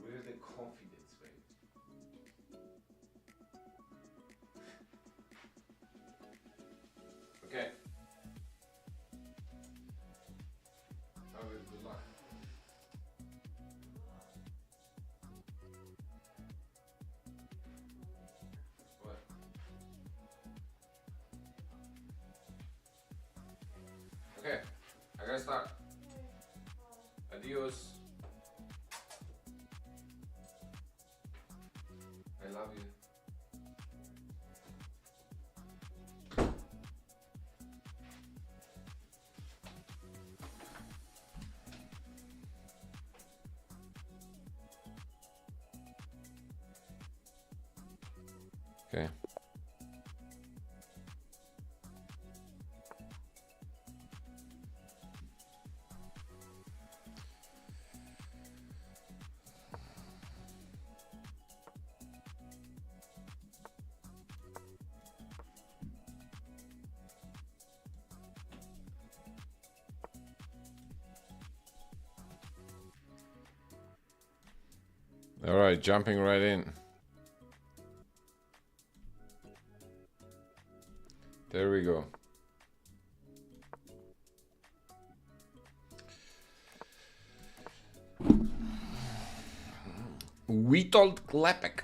Where's the confidence, babe? Okay. Have it, good luck. What? Okay, I gotta start. Adios. I love you. Okay. All right, jumping right in. There we go. Witold Klepek.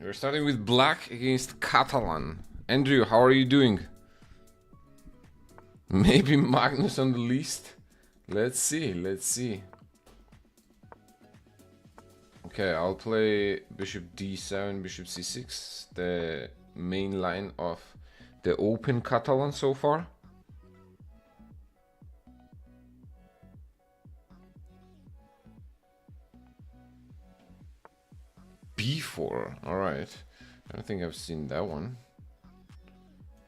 We're starting with black against Catalan. Andrew, how are you doing? Maybe Magnus on the list? Let's see, let's see. Okay, I'll play bishop d7, bishop c6, the main line of the open Catalan so far. b4, alright. I don't think I've seen that one.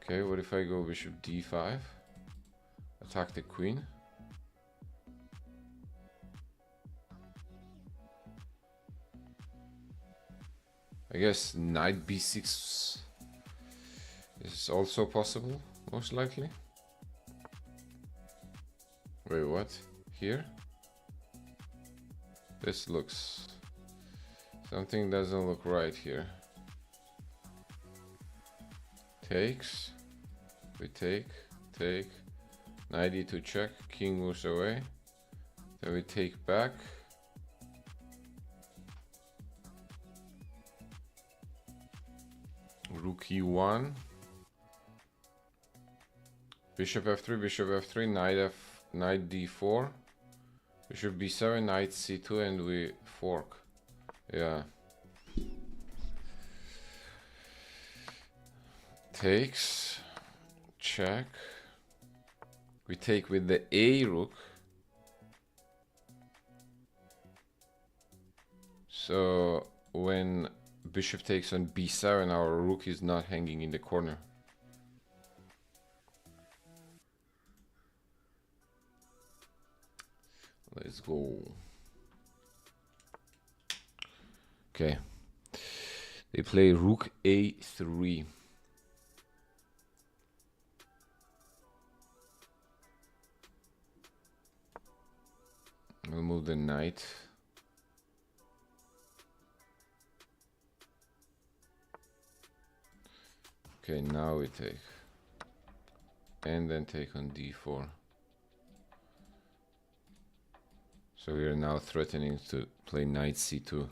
Okay, what if I go bishop d5? Attack the queen. I guess knight b6 is also possible, most likely. Wait, what? Here? This looks... something doesn't look right here. Takes. We take. Knight e2 check. King moves away. Then we take back. Rook e1. Bishop f3, knight d4. Bishop b7, knight c2, and we fork. Yeah. Takes. Check. We take with the a rook. So when bishop takes on b7, our rook is not hanging in the corner. Let's go. Okay. They play rook a3. We'll move the knight. Okay, now we take. And then take on d4. So we are now threatening to play knight c2.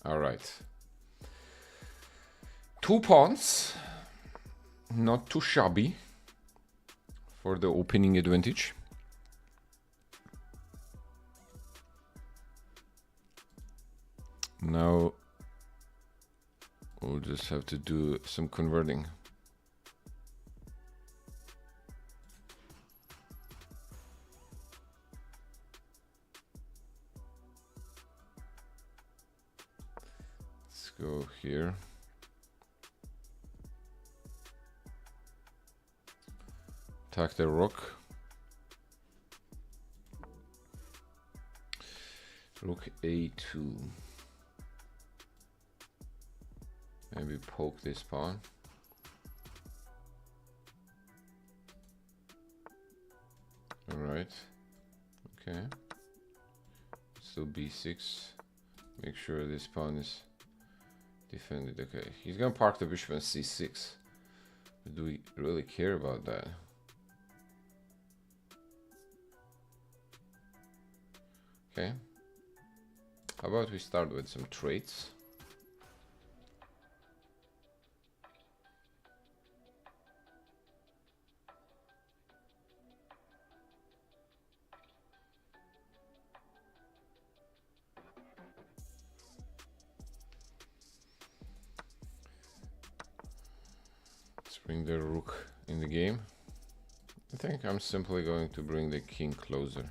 All right. 2 pawns. Not too shabby for the opening advantage. Now we'll just have to do some converting. Let's go here. Attack the rook. Rook a2. Maybe poke this pawn. Alright. Okay. Still b6. Make sure this pawn is defended. Okay. He's gonna park the bishop on c6. But do we really care about that? Okay. How about we start with some traits? Let's bring the rook in the game. I think I'm simply going to bring the king closer.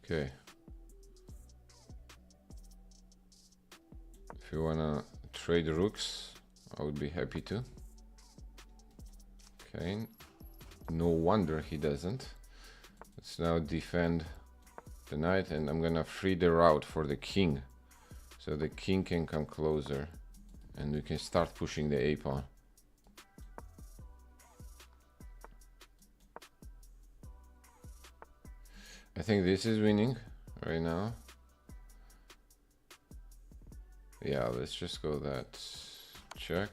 Okay. If you wanna trade rooks, I would be happy to. Okay. No wonder he doesn't. Let's now defend the knight, and I'm gonna free the route for the king. So the king can come closer and we can start pushing the a-pawn. I think this is winning right now. Yeah, let's just go that. Check.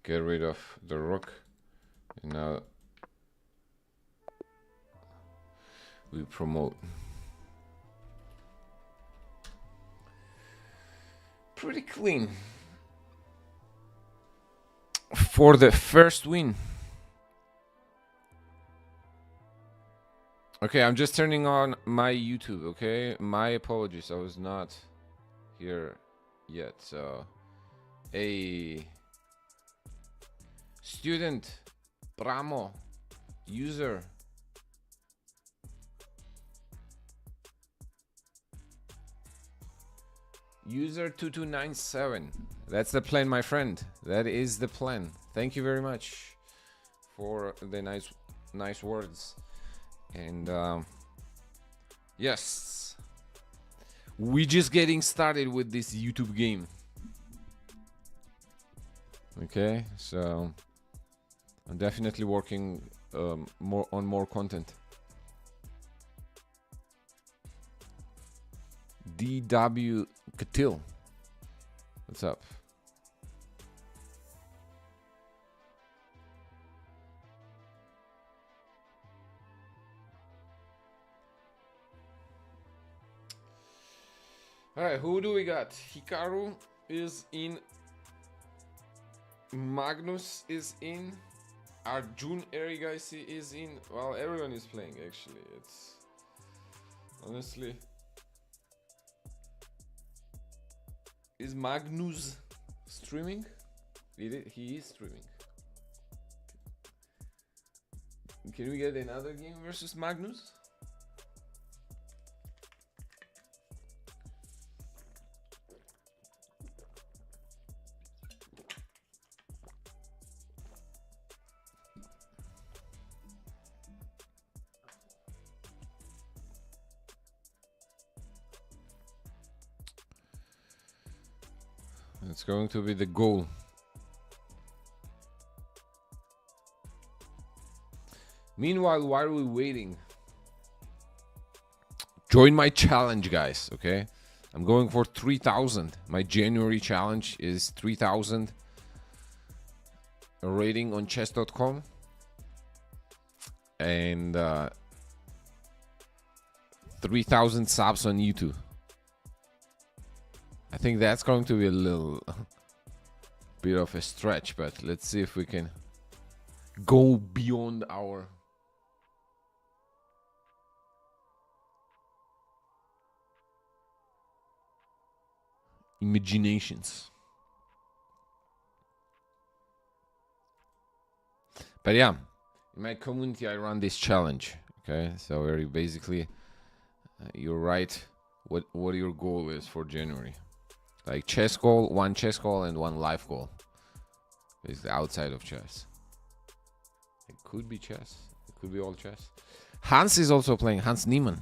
Get rid of the rook. And now we promote. Pretty clean. For the first win. Okay, I'm just turning on my YouTube, okay? My apologies, I was not here yet, so... Hey... Student, Pramo, user... User 2297. That's the plan, my friend. That is the plan. Thank you very much for the nice words. And yes, we just getting started with this YouTube game. Okay, so I'm definitely working more content. DW Katil, what's up? Alright, who do we got? Hikaru is in. Magnus is in. Arjun Erigaisi is in. Well, everyone is playing actually. It's honestly. Is Magnus streaming? He is streaming. Can we get another game versus Magnus? It's going to be the goal. Meanwhile, why are we waiting? Join my challenge, guys, okay? I'm going for 3,000. My January challenge is 3,000 rating on chess.com. And 3,000 subs on YouTube. I think that's going to be a little bit of a stretch, but let's see if we can go beyond our imaginations. But yeah, in my community I run this challenge, okay? So where you basically you write what your goal is for January. Like chess goal, one chess goal, and one life goal. It's the outside of chess. It could be chess. It could be all chess. Hans is also playing. Hans Niemann.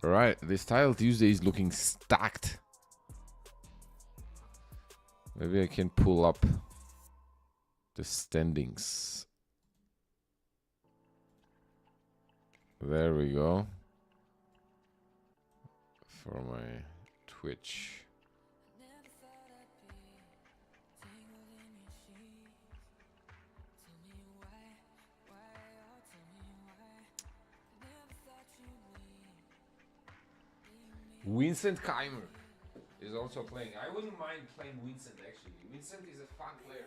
Alright, this Tile Tuesday is looking stacked. Maybe I can pull up the standings. There we go. For my Twitch. Vincent Keimer is also playing. I wouldn't mind playing Vincent actually. Vincent is a fun player.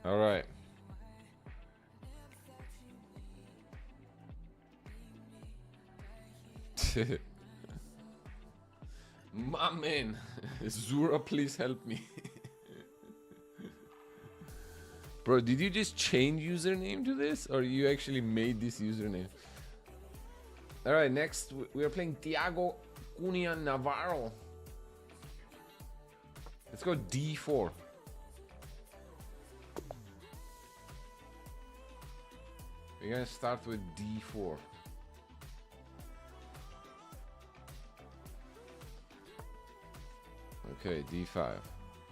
All right. My man, Zura, please help me. Bro, did you just change username to this, or you actually made this username? All right, next we are playing Thiago Cunha Navarro. Let's go D4. We're gonna start with D4. Okay, D5.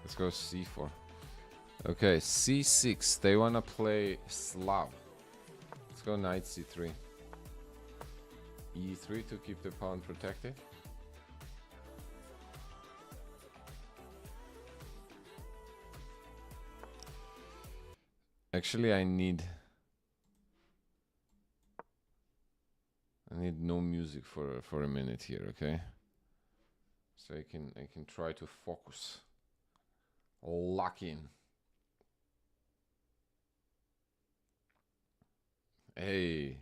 Let's go C4. Okay, C6. They wanna play Slav. Let's go knight C3. E3 to keep the pawn protected. Actually, I need no music for a minute here, okay? So I can try to focus. Lock in. Hey,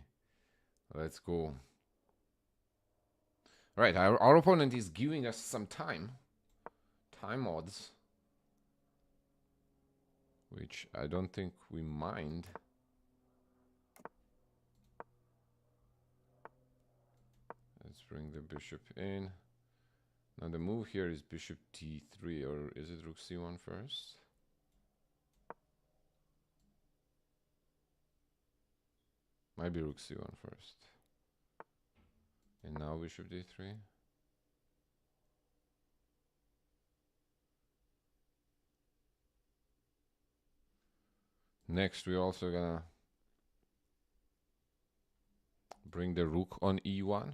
let's go. Right, our opponent is giving us some time odds, which I don't think we mind. Let's bring the bishop in. Now the move here is bishop d3, or is it rook c1 first? Might be rook c1 first. And now bishop d3. Next, we're also gonna bring the rook on e1.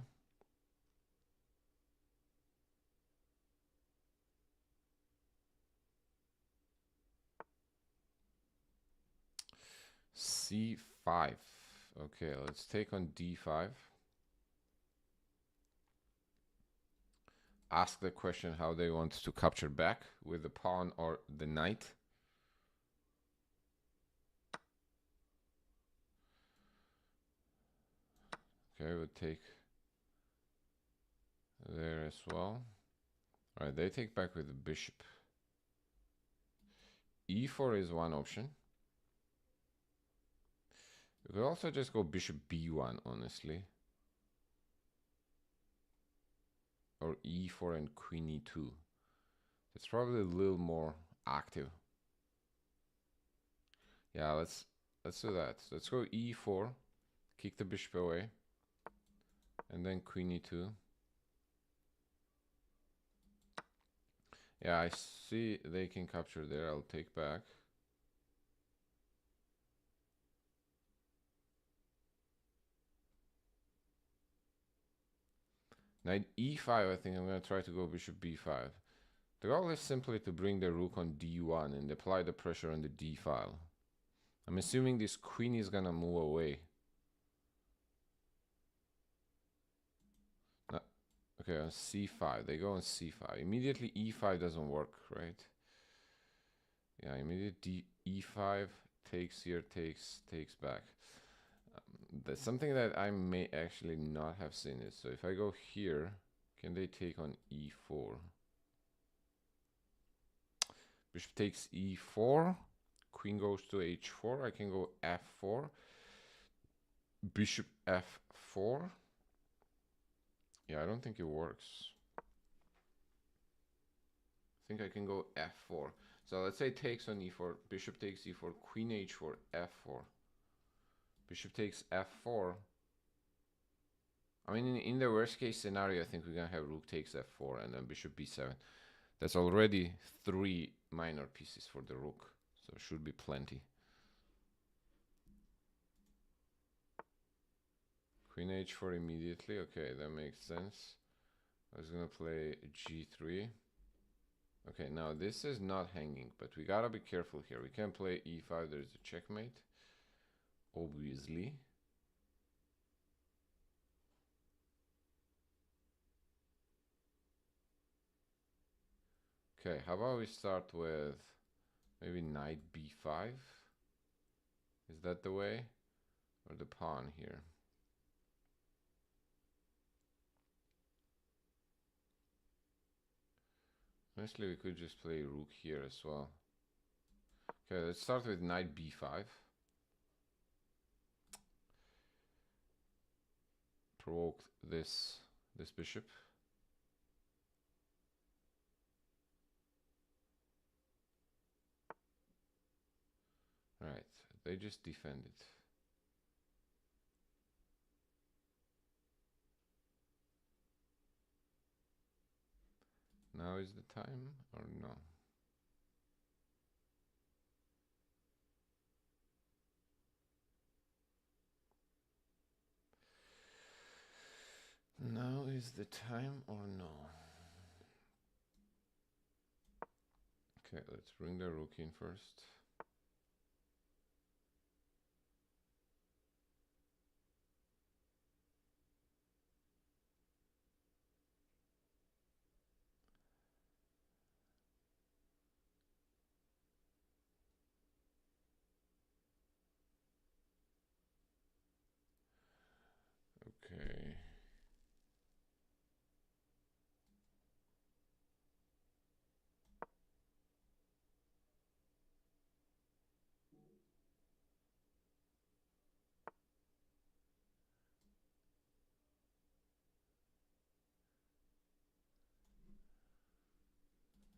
c5. Okay, let's take on d5. Ask the question how they want to capture back, with the pawn or the knight. Okay, we'll take there as well. All right, they take back with the bishop. e4 is one option. We could also just go bishop b1, honestly. Or e4 and queen e2. It's probably a little more active. Yeah, let's do that. Let's go e4, kick the bishop away, and then queen e2. Yeah, I see they can capture there. I'll take back. Knight e5, I think I'm going to try to go bishop b5. The goal is simply to bring the rook on d1 and apply the pressure on the d file. I'm assuming this queen is going to move away. Okay, on c5. They go on c5. Immediately e5 doesn't work, right? Yeah, immediately e5 takes here, takes back. That's something that I may actually not have seen it. So if I go here, can they take on e4? Bishop takes e4. Queen goes to h4. I can go f4. Bishop f4. Yeah, I don't think it works. I think I can go f4. So let's say takes on e4. Bishop takes e4. Queen h4. f4. Bishop takes f4. I mean, in the worst case scenario, I think we're going to have rook takes f4 and then bishop b7. That's already 3 minor pieces for the rook. So it should be plenty. Queen h4 immediately. Okay, that makes sense. I was going to play g3. Okay, now this is not hanging, but we got to be careful here. We can't play e5. There's a checkmate. Obviously. Okay, how about we start with maybe knight b5? Is that the way? Or the pawn here? Honestly, we could just play rook here as well. Okay, let's start with knight b5. Provoke this bishop. Right, they just defend it. Now is the time or no? Now is the time or no? Okay, let's bring the rook in first. Okay.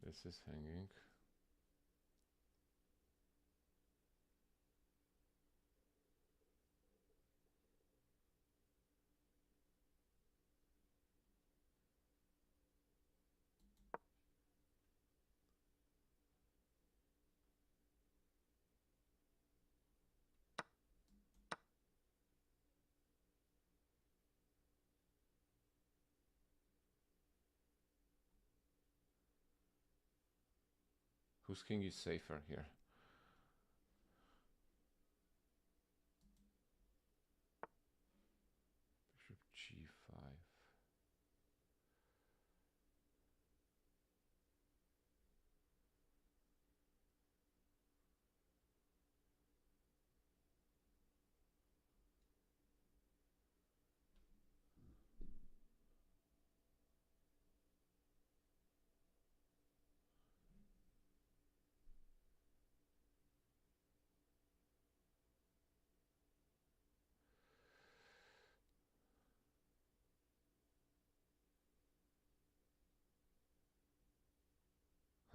This is hanging. Whose king is safer here? Bishop g5.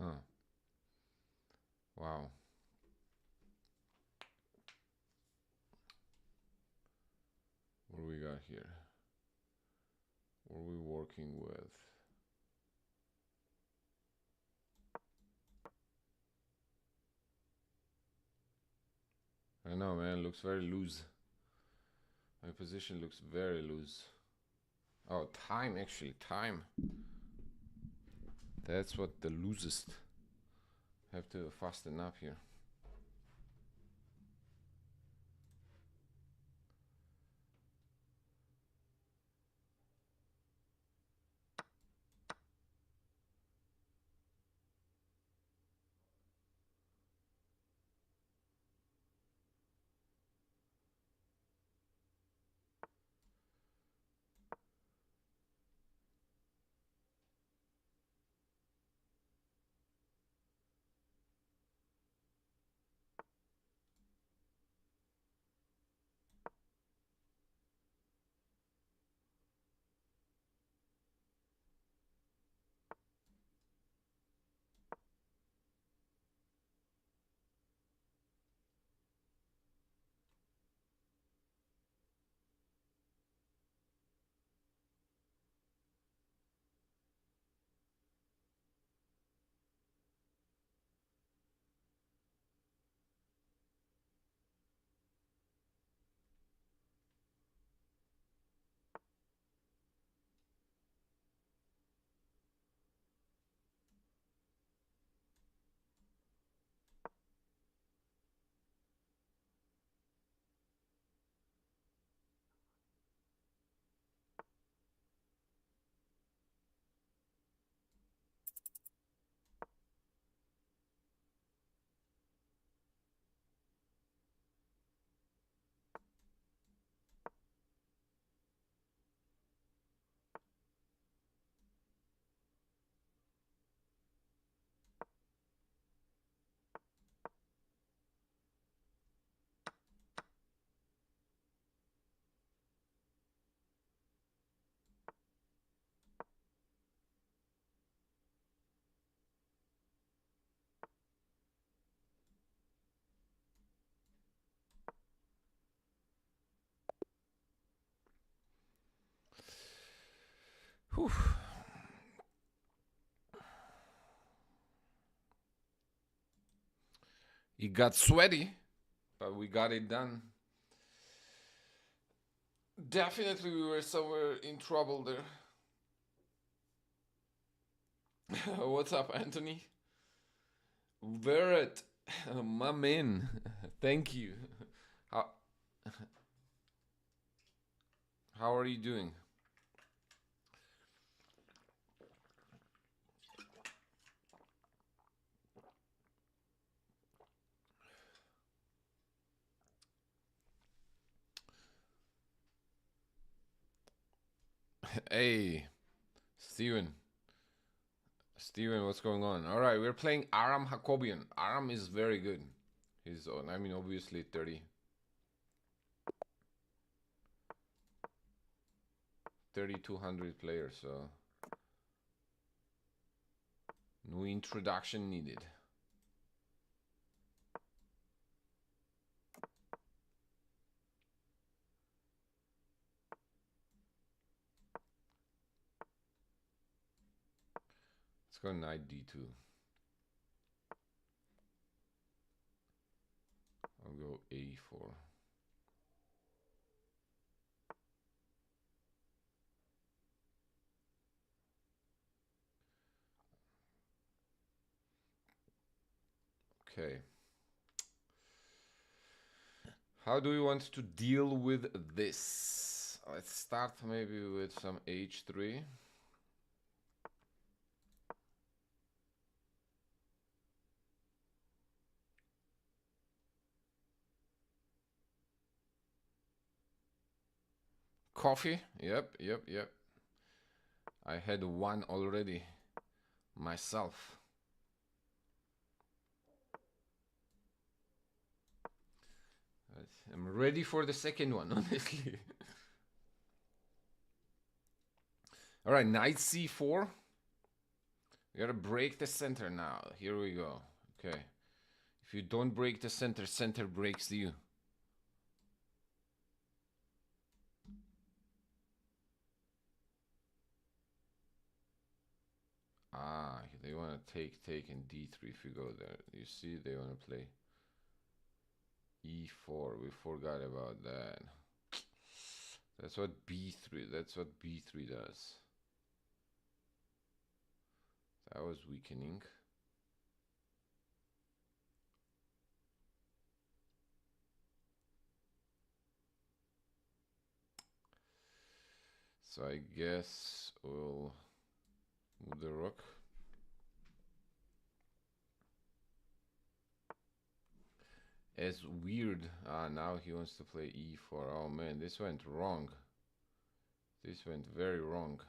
Huh. Wow. What do we got here? What are we working with? I know, man. Looks very loose. My position looks very loose. Oh, time, actually, time. That's what the losest. Have to fasten up here. Whew. It got sweaty, but we got it done. Definitely we were somewhere in trouble there. What's up, Anthony? Barrett, my man. Thank you. How, how are you doing? Hey, Steven. Steven, what's going on? All right, we're playing Aram Hakobian. Aram is very good. He's on, I mean, obviously 30. 3,200 players, so no introduction needed. Let's go knight d2. I'll go a4. Okay. How do we want to deal with this? Let's start maybe with some h3. Coffee? Yep. I had one already myself. I'm ready for the second one, honestly. All right, knight c4. We gotta break the center now. Here we go. Okay. If you don't break the center, center breaks you. Ah, they want to take and d3 if you go there. You see, they want to play e4. We forgot about that. That's what b3. That's what b3 does. That was weakening. So I guess we'll move the rook. As weird. Ah, now he wants to play e4. Oh man, this went wrong. This went very wrong.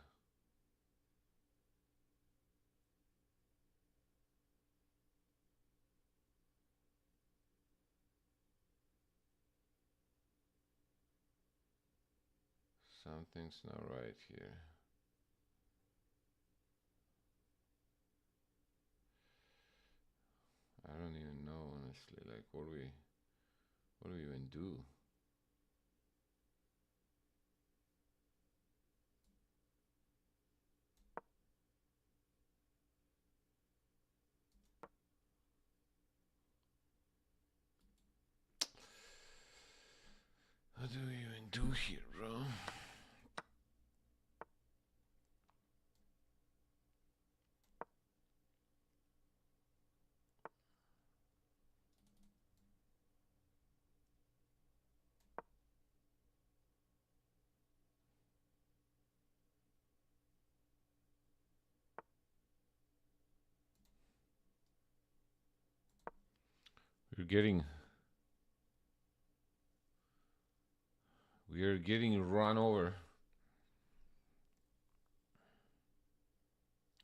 Something's not right here. I don't even know, honestly. Like, what do we even do? What do we even do here, bro? We're getting run over.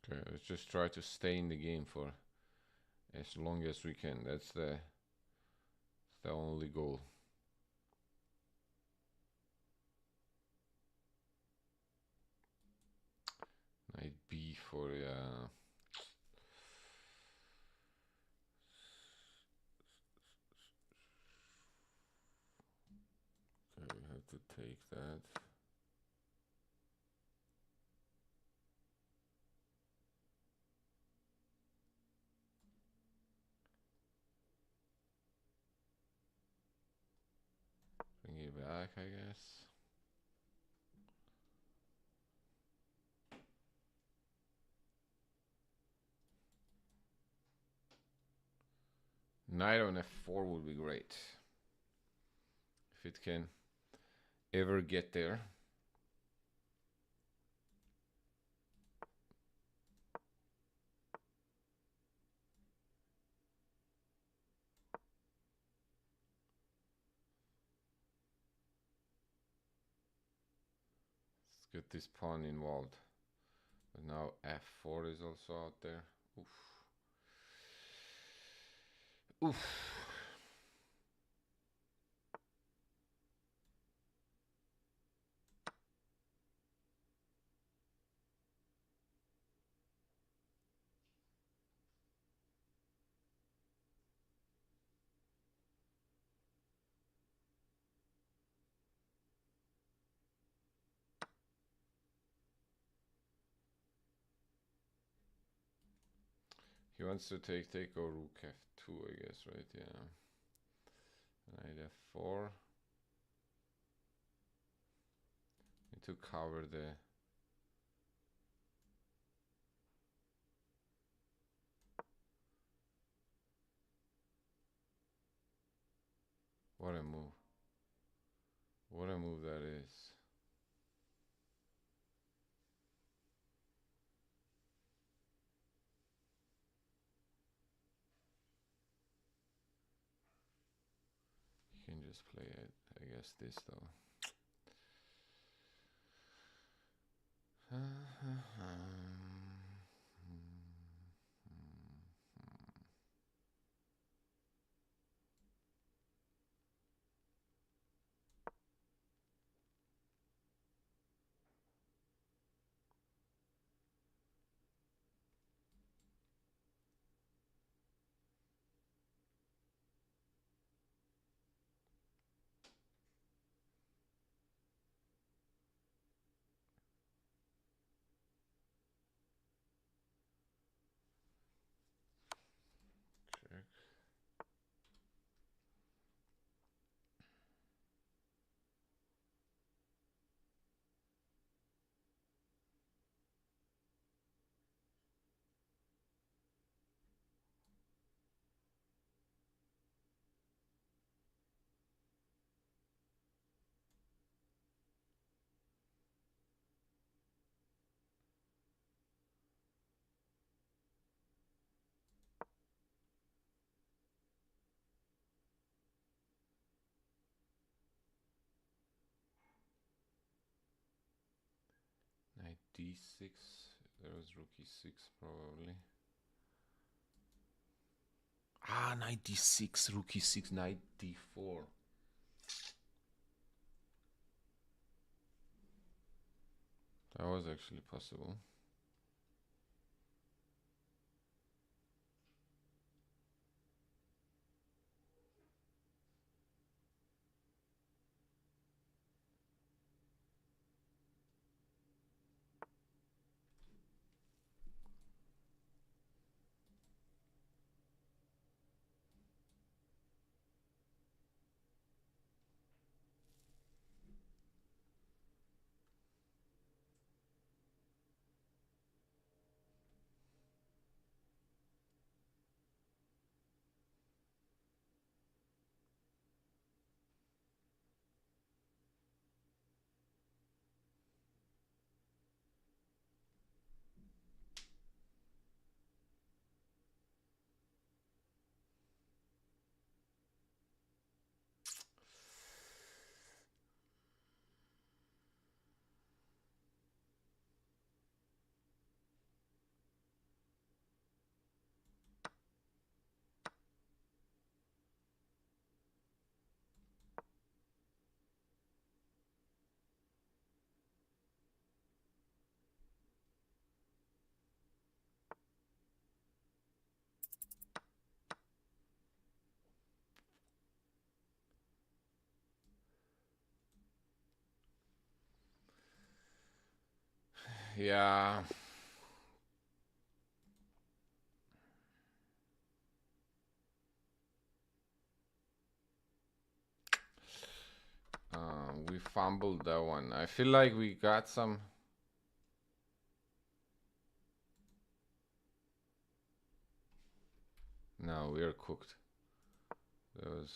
Okay, let's just try to stay in the game for as long as we can. That's the only goal. Knight b4, yeah. Okay, we have to take that. Bring it back, I guess. Knight on f4 would be great. If it can ever get there. Let's get this pawn involved. But now f4 is also out there. Oof. Oof. He wants to take or rook f2, I guess, right? Yeah. Knight f4. Need to cover the... What a move. What a move that is. You can just play it, I guess, this though. d6. There was rook e6 probably. Ah, knight d6, rook e6, knight d4. That was actually possible. Yeah. We fumbled that one. I feel like we got some. No, we are cooked. There was.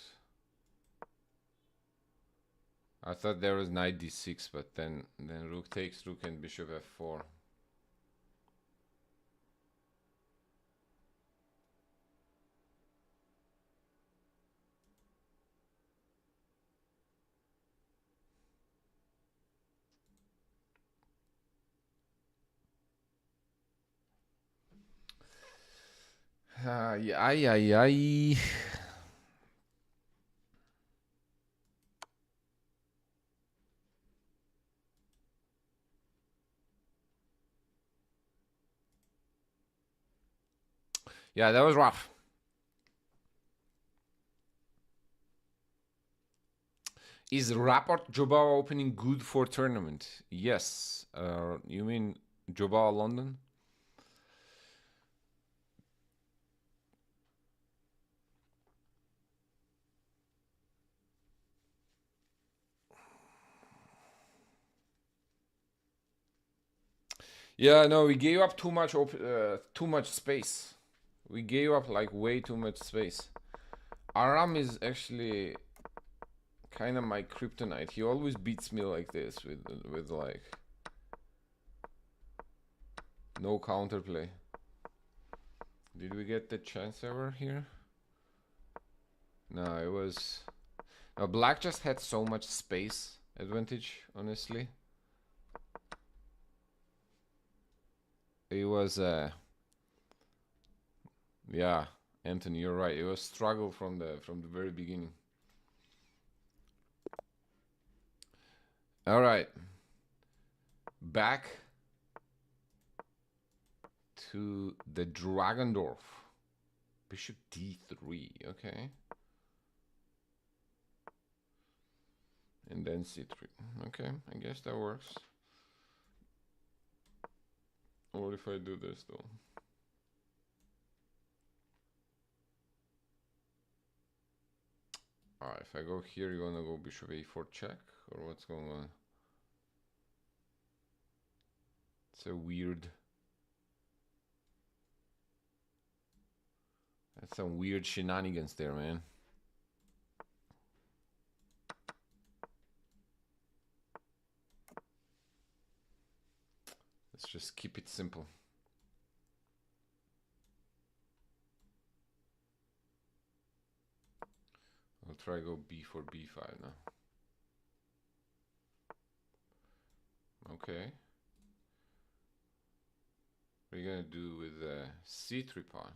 I thought there was knight d6, but then rook takes rook and bishop f4. Yeah. Yeah, that was rough. Is Rapport Jobao opening good for tournament? Yes. You mean Jobao London? Yeah, no, we gave up too much space. We gave up like way too much space. Aram is actually kind of my kryptonite. He always beats me like this with like no counterplay. Did we get the chance ever here? No, it was. No, black just had so much space advantage, honestly. It was yeah, Anthony, you're right. It was struggle from the very beginning. All right. Back to the Dragendorf. Bishop d3, okay. And then c3. Okay, I guess that works. What if I do this though? Alright, if I go here, you wanna go bishop a4 check? Or what's going on? It's a weird... That's some weird shenanigans there, man. Let's just keep it simple. I'll try go b4, b5 now. Okay. What are you gonna do with the c3 pawn?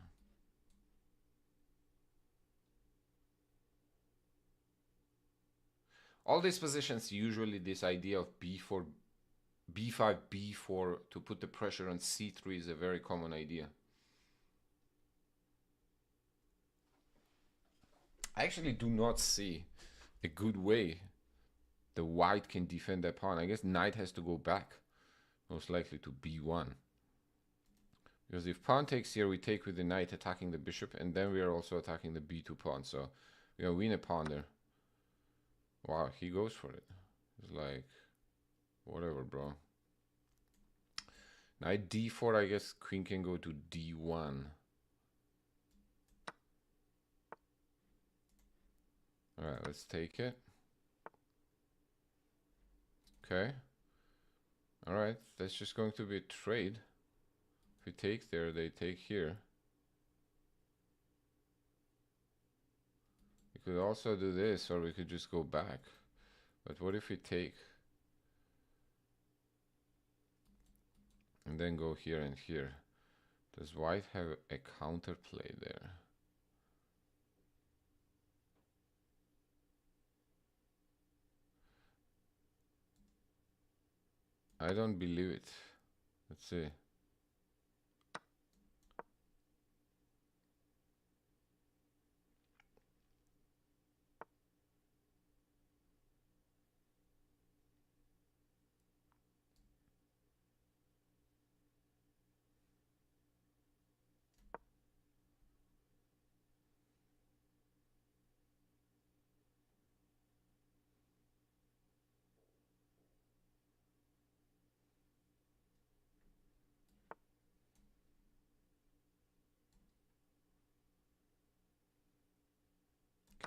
All these positions, usually this idea of b4, b5, b4 to put the pressure on c3 is a very common idea. I actually do not see a good way the white can defend that pawn. I guess knight has to go back, most likely to b1. Because if pawn takes here, we take with the knight attacking the bishop, and then we are also attacking the b2 pawn. So we're gonna win a pawn there. Wow, he goes for it. It's like, whatever, bro. Knight d4, I guess queen can go to d1. Alright, let's take it. Okay. Alright, that's just going to be a trade. If we take there, they take here. We could also do this, or we could just go back. But what if we take and then go here and here? Does white have a counterplay there? I don't believe it. Let's see.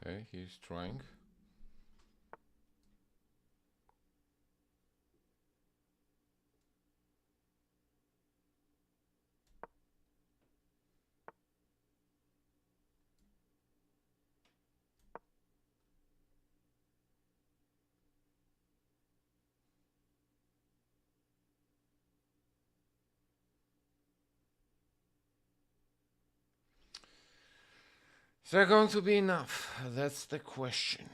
Okay, he's trying. Is that going to be enough? That's the question.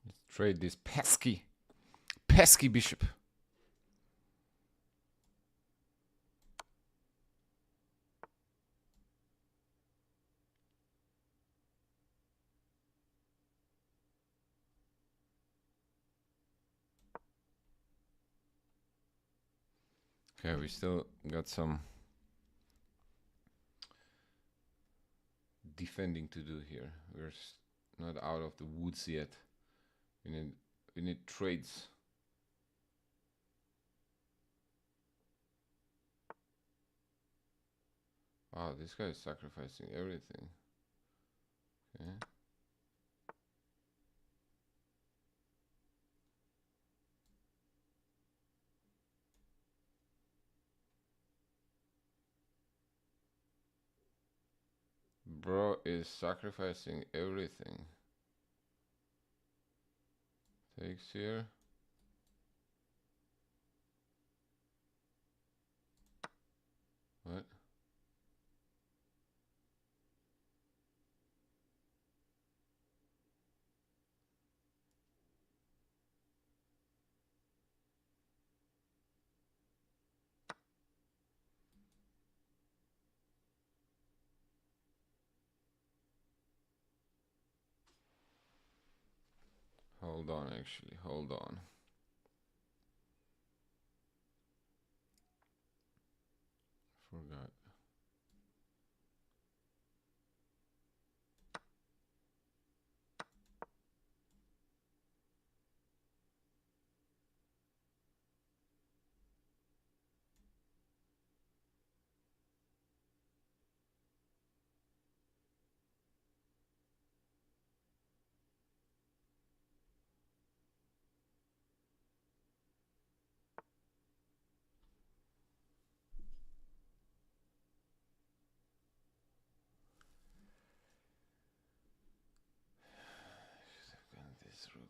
Let's trade this pesky bishop. Okay, we still got some defending to do here. We're not out of the woods yet. We need trades. Wow, this guy is sacrificing everything. Okay. Bro is sacrificing everything. Takes here. Hold on, actually, hold on. Forgot. Should have gone this rook.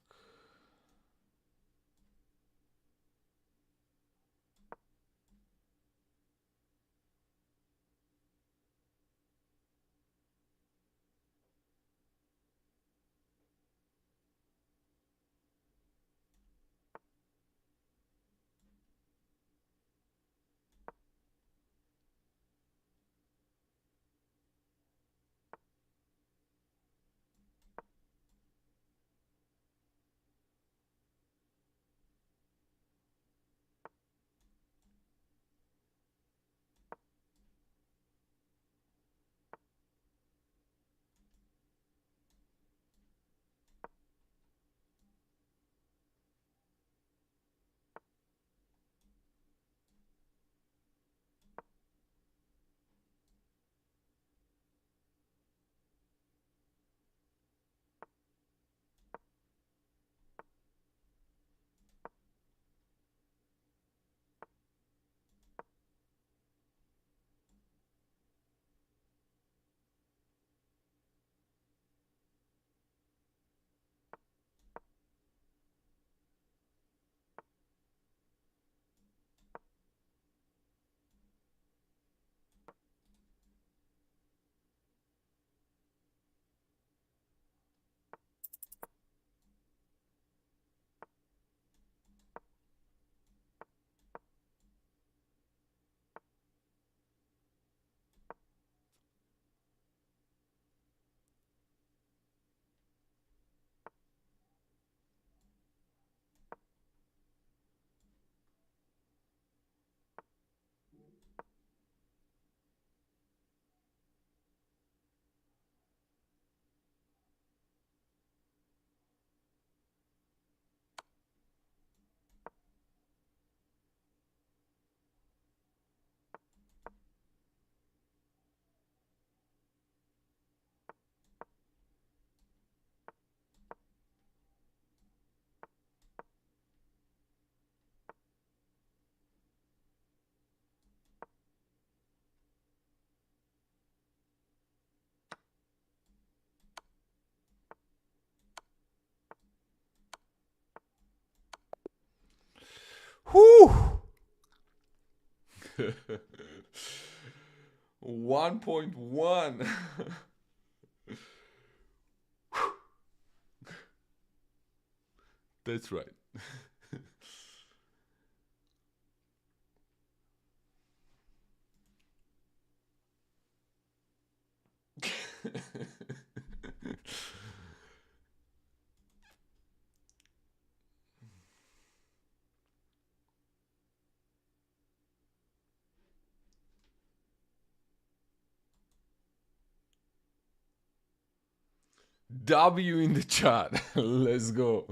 Whew! 1.1. That's right. W in the chat. Let's go.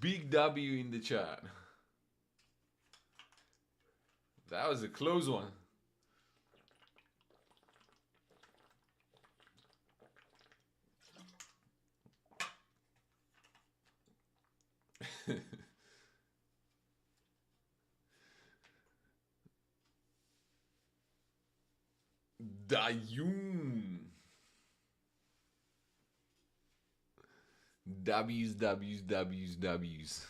Big W in the chat. That was a close one. Dayun. W's, W's, W's, W's.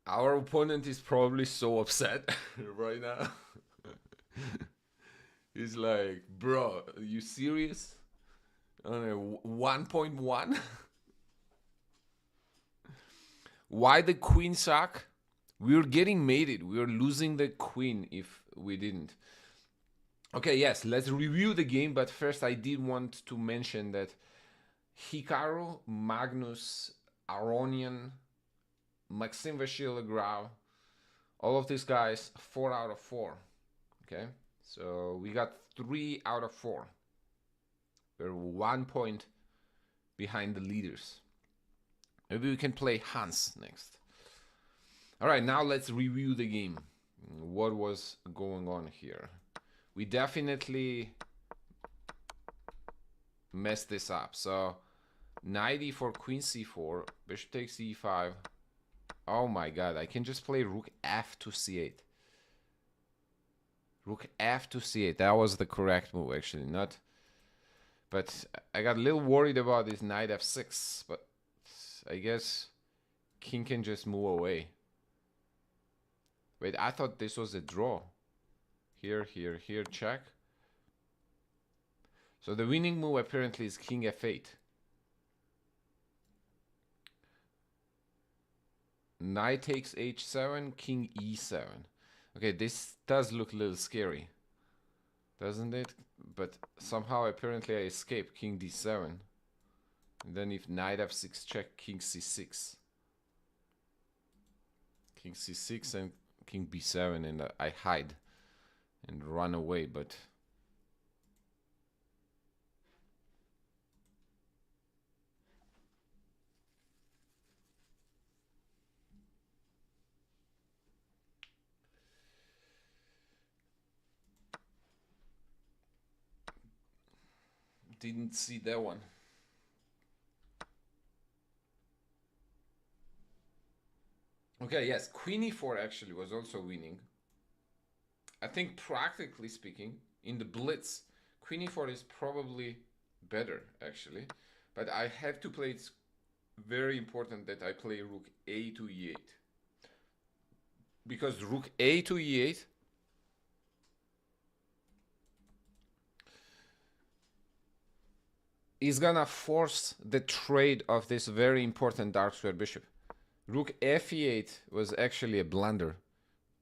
Our opponent is probably so upset right now. He's like, bro, are you serious? On a 1.1? Why the queen suck? We're getting mated. We're losing the queen if we didn't. Okay, yes, let's review the game, but first I did want to mention that Hikaru, Magnus, Aronian, Maxim Vachier-Lagrave, all of these guys, 4 out of 4. Okay, so we got 3 out of 4. We're 1 point behind the leaders. Maybe we can play Hans next. All right, now let's review the game. What was going on here? We definitely messed this up. So knight e4, queen c4, bishop takes e5. Oh my god, I can just play rook f to c8. Rook f to c8. That was the correct move, actually. Not. But I got a little worried about this knight f6. But I guess king can just move away. Wait, I thought this was a draw. Here, here, here, check. So the winning move apparently is king f8. Knight takes h7, king e7. Okay, this does look a little scary, doesn't it? But somehow apparently I escape king d7. And then if knight f6 check, king c6. King c6 and king b7, and I hide and run away, but didn't see that one. Okay, yes, queen e4 actually was also winning. I think practically speaking, in the blitz, queen e4 is probably better actually. But I have to play, it's very important that I play rook a to e8. Because rook a to e8 is gonna force the trade of this very important dark square bishop. Rook f e8 was actually a blunder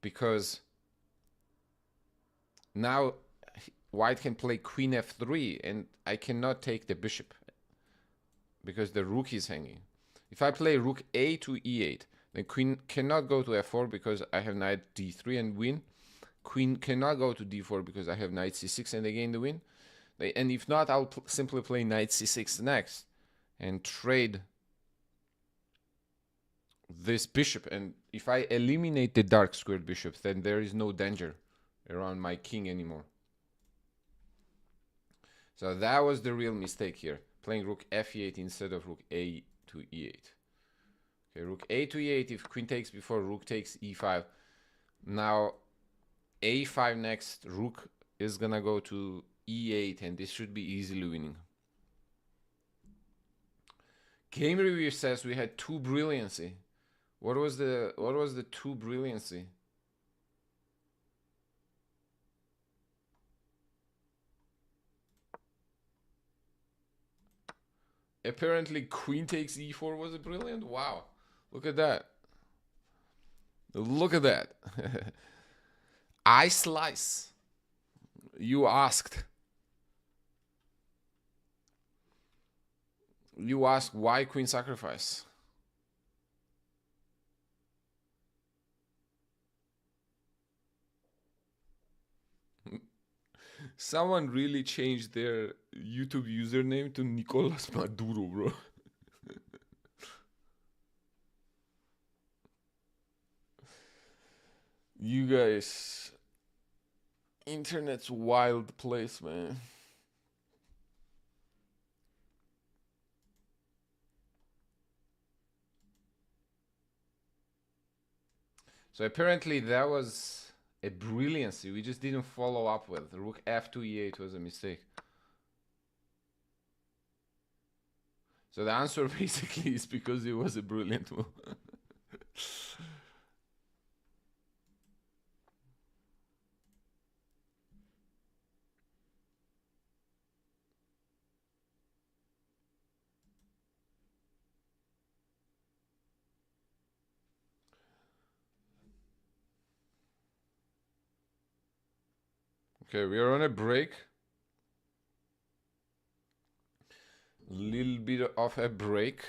because now white can play queen f3 and I cannot take the bishop because the rook is hanging. If I play rook a to e8, then queen cannot go to f4 because I have knight d3 and win. Queen cannot go to d4 because I have knight c6 and again the win. And if not, I'll simply play knight c6 next and trade this bishop. And if I eliminate the dark squared bishops, then there is no danger around my king anymore. So that was the real mistake here, playing rook f8 instead of rook a to e8. Okay, rook a to e8, if queen takes before, rook takes e5. Now a5 next, rook is gonna go to e8, and this should be easily winning. Game review says we had 2 brilliancy. What was the 2 brilliancy? Apparently queen takes e4 was a brilliant. Wow. Look at that. Look at that. I slice. You asked. You asked why queen sacrifice. Someone really changed their YouTube username to Nicolas Maduro, bro. You guys, internet's wild place, man. So apparently that was a brilliancy. We just didn't follow up with. Rook f to e8 was a mistake. So the answer basically is because it was a brilliant move. Okay, we are on a break. Little bit of a break.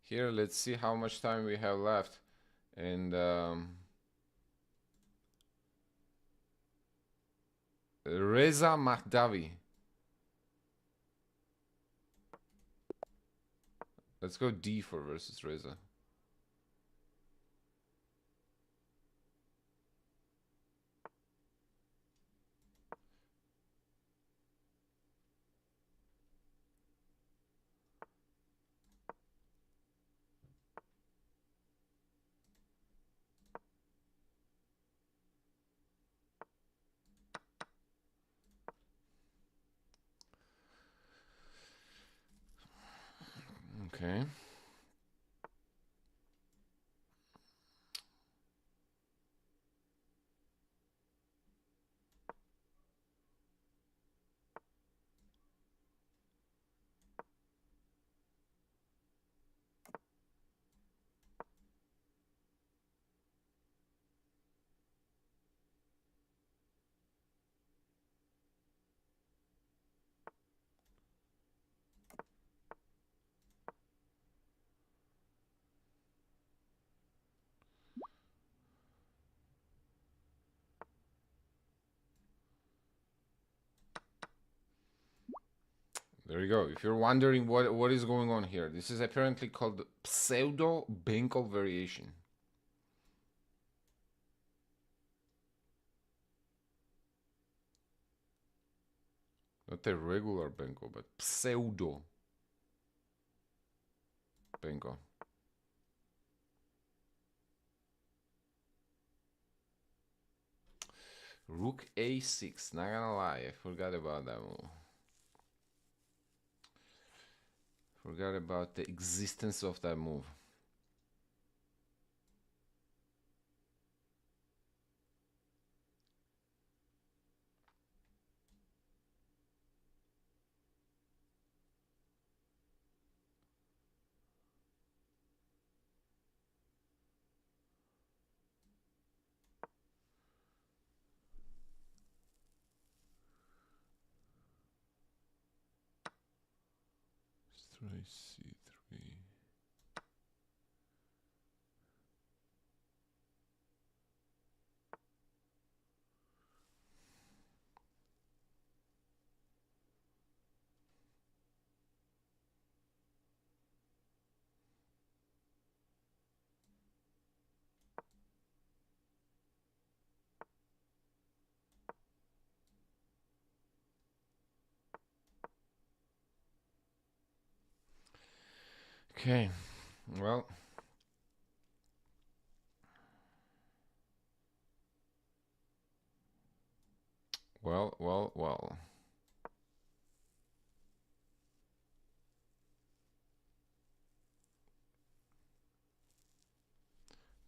Here, let's see how much time we have left. And Reza Mahdavi. Let's go D4 versus Reza. Okay. There you go. If you're wondering what is going on here, this is apparently called pseudo-Benkel variation. Not a regular Benko, but pseudo-Benko. Rook A6. Not gonna lie, I forgot about that move. Forgot about the existence of that move. Let's try C3. Okay, well. Well.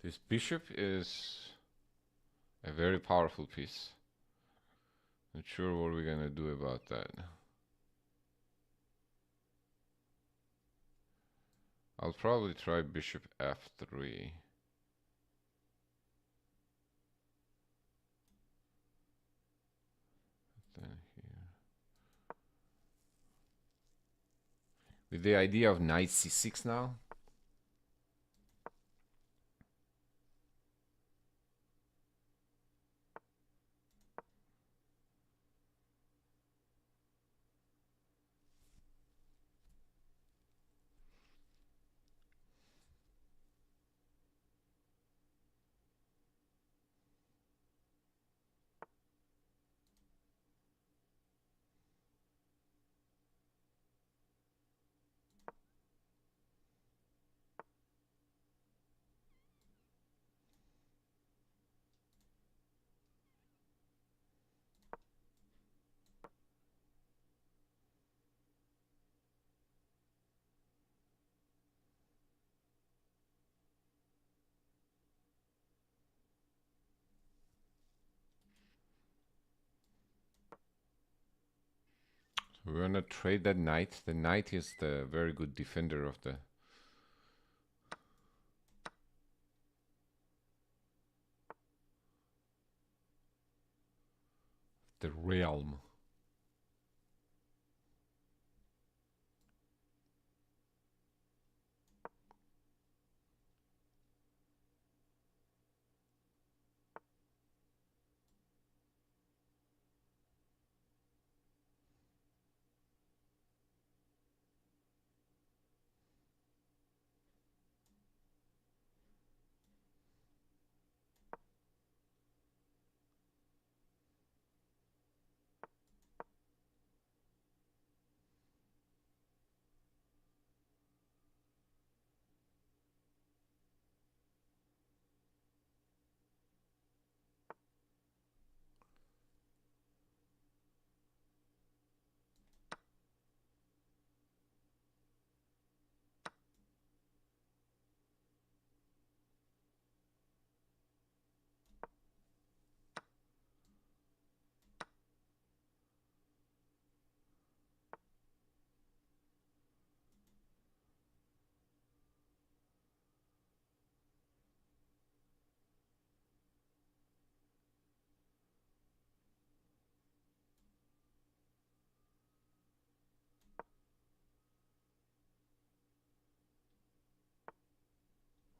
This bishop is a very powerful piece. Not sure what we're gonna do about that. I'll probably try bishop f3. Then here. With the idea of knight c6 now. So we're gonna trade that knight. The knight is the very good defender of the the realm.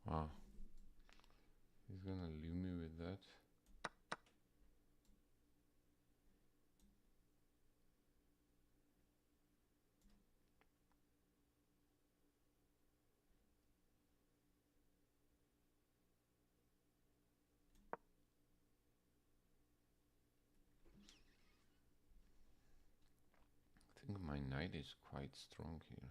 Wow. He's gonna leave me with that. I think my knight is quite strong here.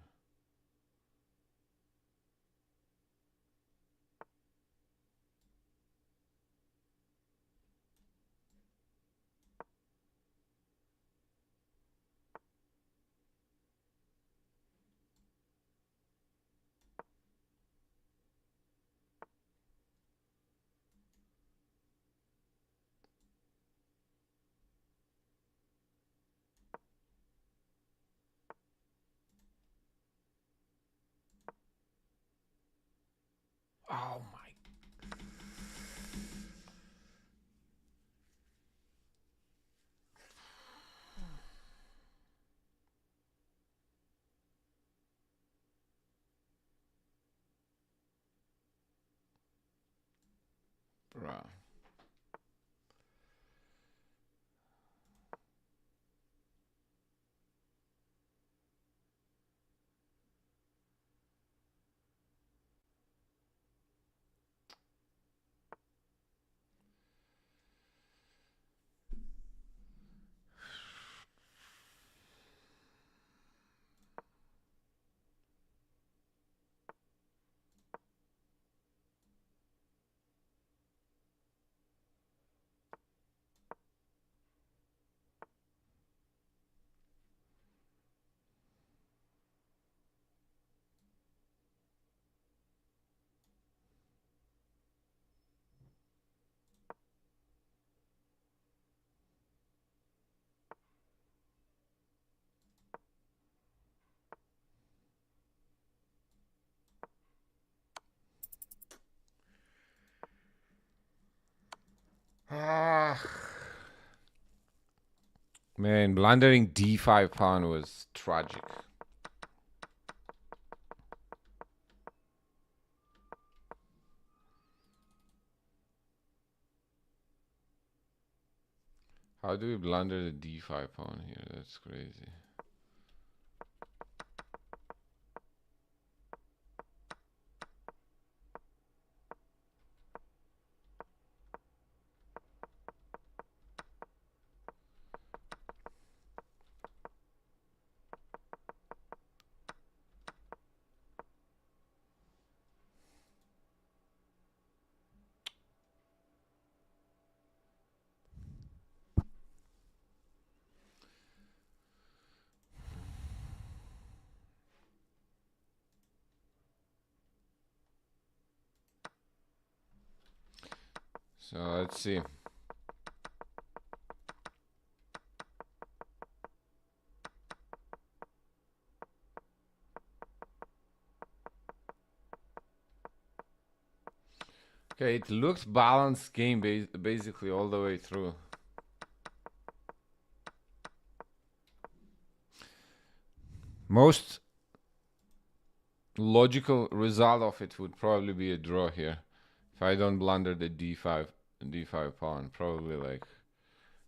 Oh my. Bruh. Ah. Man, blundering d5 pawn was tragic. How do we blunder the d5 pawn here? That's crazy. So let's see. Okay, it looks balanced game basically all the way through. Most logical result of it would probably be a draw here. If I don't blunder the d5 pawn, probably like,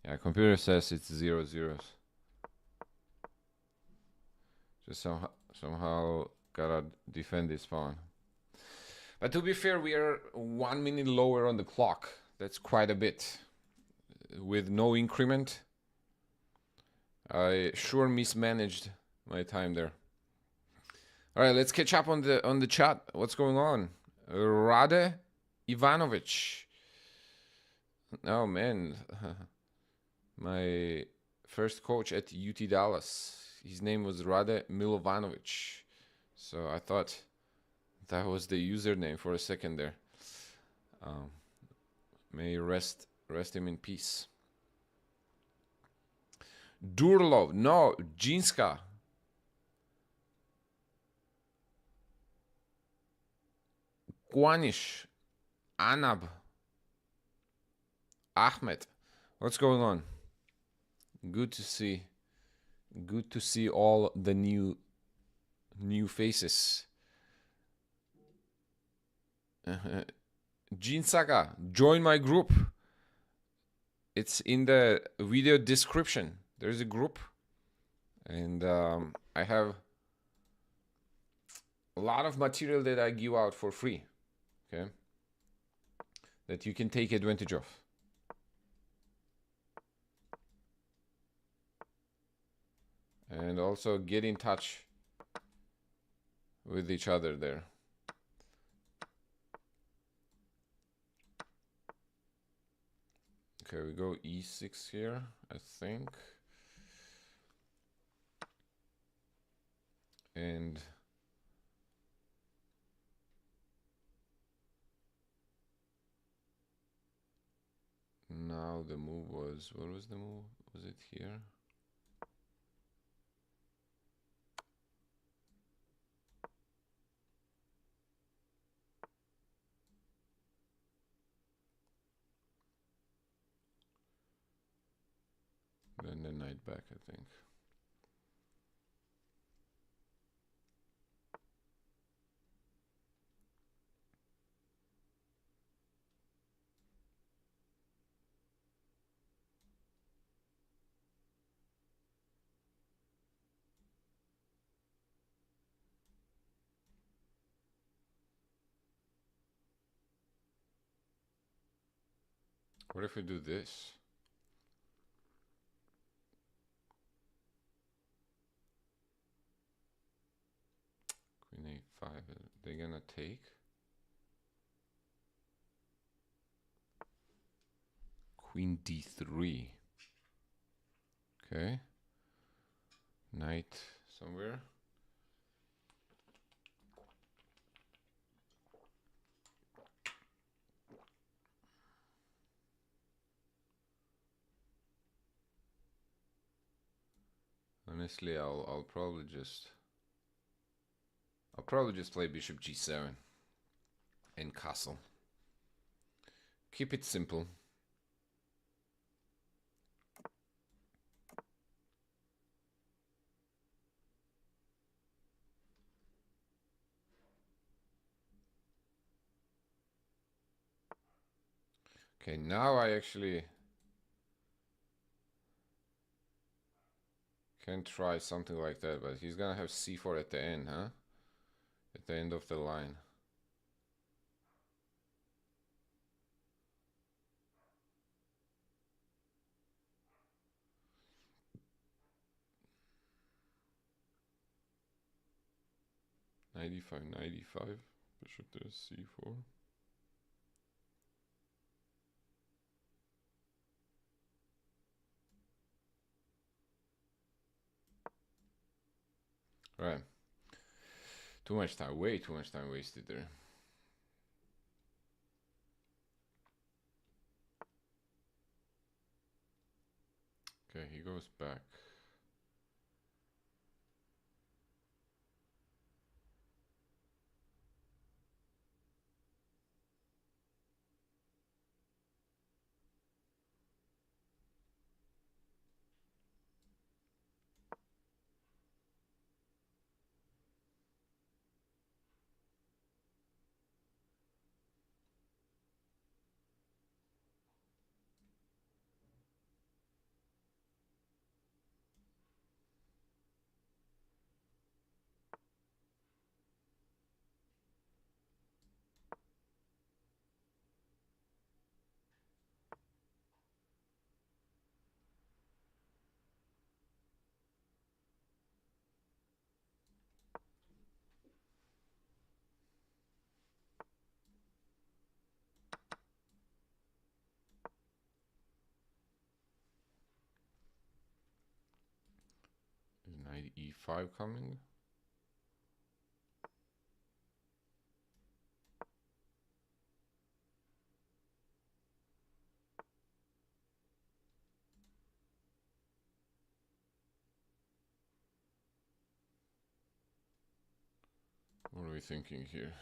yeah, computer says it's 0-0. Just somehow gotta defend this pawn. But to be fair, we are 1 minute lower on the clock. That's quite a bit. With no increment, I sure mismanaged my time there. All right, let's catch up on the chat. What's going on? Rade Ivanovic. Oh man, my first coach at UT Dallas. His name was Rade Milovanovic. So I thought that was the username for a second there. May rest him in peace. Durlov, no, Jinska. Kwanish, Anab, Ahmed. What's going on? Good to see. Good to see all the new faces. Gene Saga, join my group. It's in the video description. There's a group, and I have a lot of material that I give out for free, okay, that you can take advantage of. And also get in touch with each other there. Okay, we go e6 here, I think. And now the move was, what was the move? Was it here? Then the knight back, I think. What if we do this? Queen a5, they're gonna take. Queen d3. Okay. Knight somewhere. Honestly, I'll probably just play bishop g7 and castle. Keep it simple. Okay, now I actually can try something like that, but he's gonna have c4 at the end, huh? At the end of the line. Knight 5 bishop there, c4. Right. Too much time, way too much time wasted there. Okay, he goes back. e5 coming. What are we thinking here?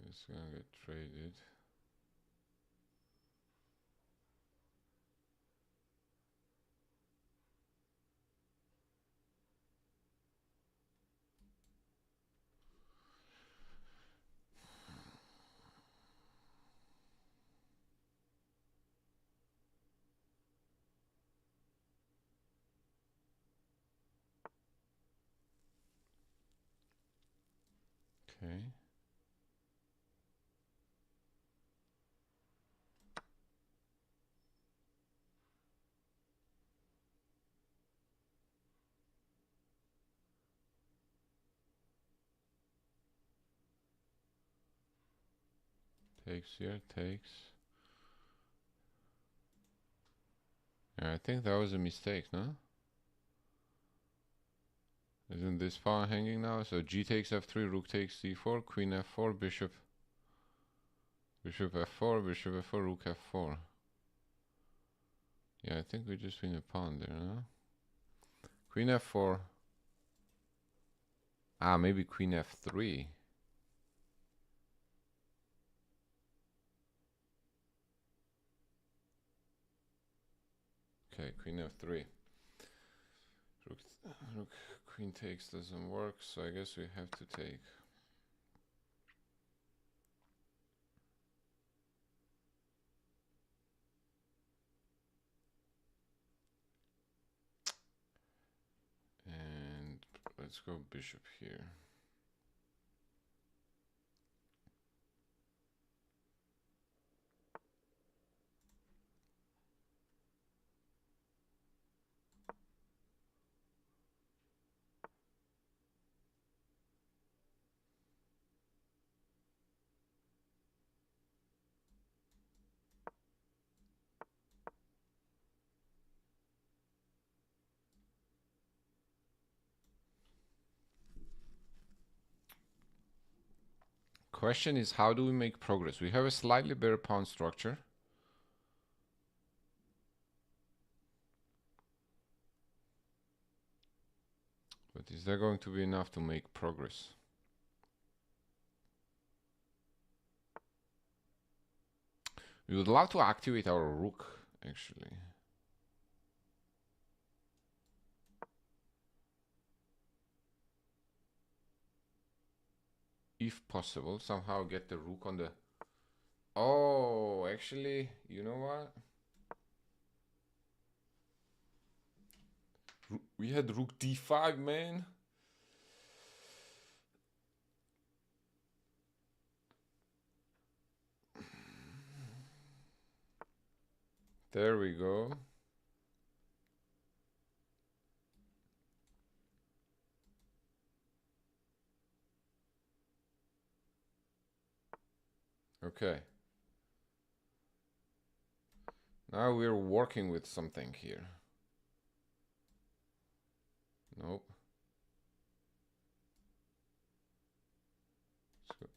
It's gonna get traded. Okay. Takes here, takes. Yeah, I think that was a mistake, no? Isn't this pawn hanging now? So g takes f3, rook takes c4, queen f4, bishop f4, bishop f4, rook f4. Yeah, I think we just win a pawn there, no? Queen f4. Ah, maybe queen f3. Okay, queen f3. Rook, queen takes doesn't work, so I guess we have to take. And let's go bishop here. Question is, how do we make progress? We have a slightly better pawn structure. But is that going to be enough to make progress? We would love to activate our rook, actually. If possible, somehow get the rook on the... Oh, actually, you know what? We had rook d5, man. There we go. Okay. Now we're working with something here. Nope. Let's go.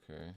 Okay.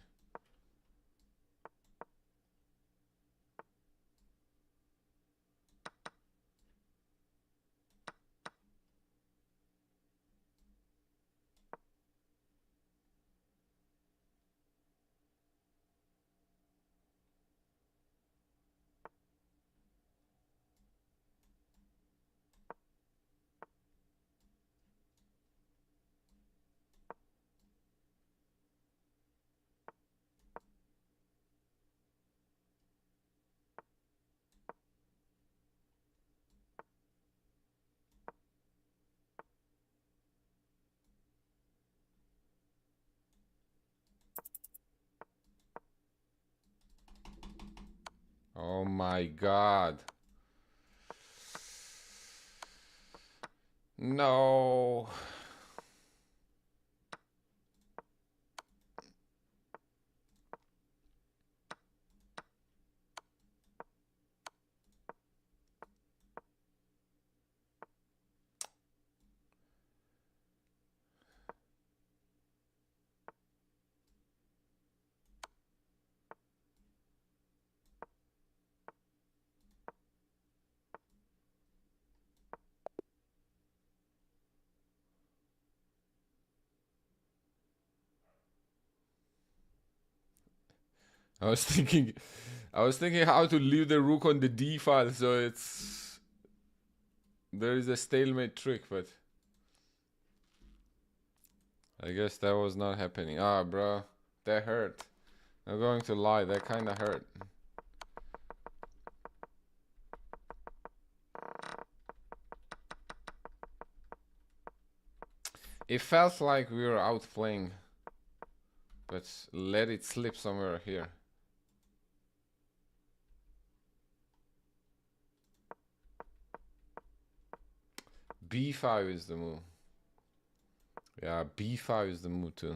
Oh my god. No. I was thinking how to leave the rook on the d file so it's there is a stalemate trick, but I guess that was not happening. Ah, bro, that hurt. I'm going to lie, that kind of hurt. It felt like we were outplaying, but let it slip somewhere here. B5 is the move. Yeah, B5 is the move too.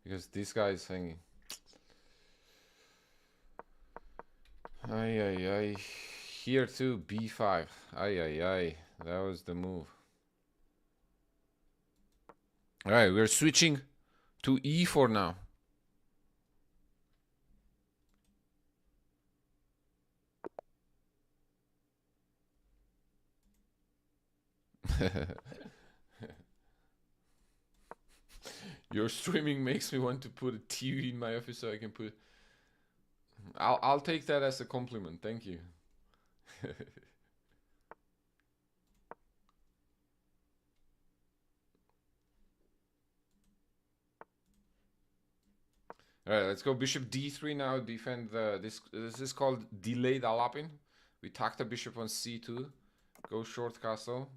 Because this guy is hanging. Ay, ay, ay. Here too, B5. Ay, ay, ay. That was the move. Alright, we're switching to E4 now. Your streaming makes me want to put a TV in my office so I can put. I'll take that as a compliment. Thank you. All right, let's go bishop d3 now. Defend the this is called delayed Alapin. We tack the bishop on c2. Go short castle.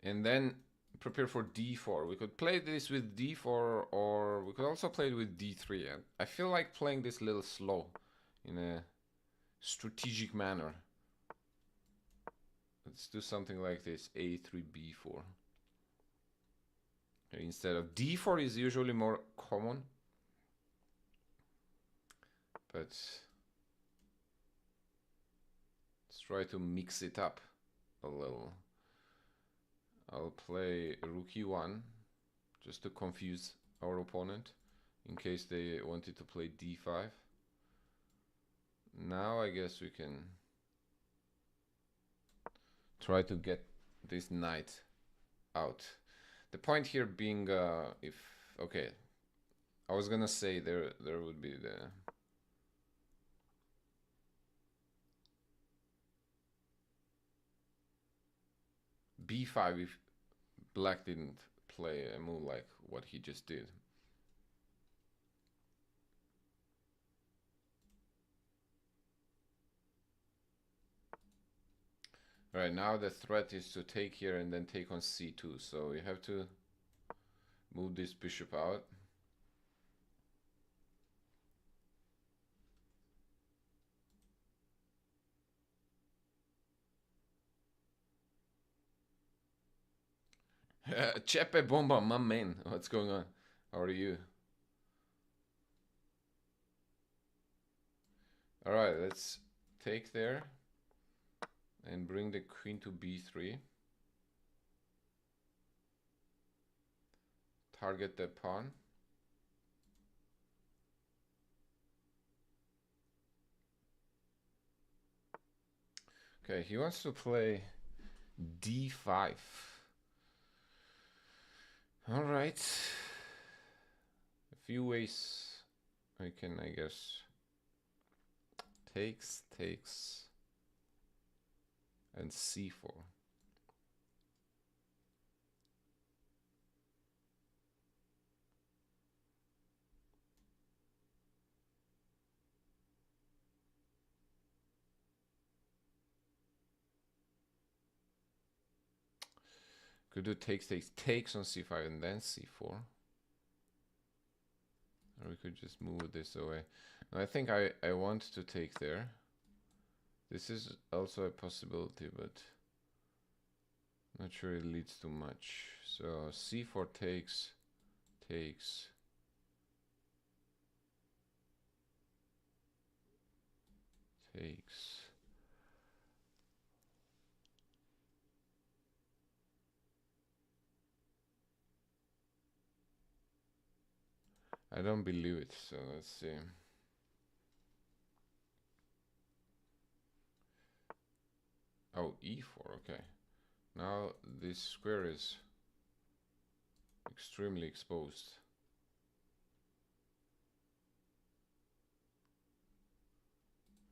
And then prepare for d4. We could play this with d4 or we could also play it with d3. And I feel like playing this a little slow in a strategic manner. Let's do something like this, a3, b4. Instead of d4 is usually more common. But let's try to mix it up a little. I'll play rook e1 just to confuse our opponent in case they wanted to play d5. Now I guess we can try to get this knight out. The point here being if okay, I was gonna say there would be the b5 if black didn't play a move like what he just did. Alright, now the threat is to take here and then take on c2, so you have to move this bishop out. Chepe Bomba, my man. What's going on? How are you? Alright, let's take there and bring the queen to b3. Target the pawn. Okay, he wants to play d5. All right. A few ways I can, I guess. Takes, and c4. Could do takes on c5 and then c4. Or we could just move this away. And I think I want to take there. This is also a possibility, but not sure it leads to much. So c4 takes. I don't believe it, so let's see. Oh, e4, okay. Now this square is extremely exposed.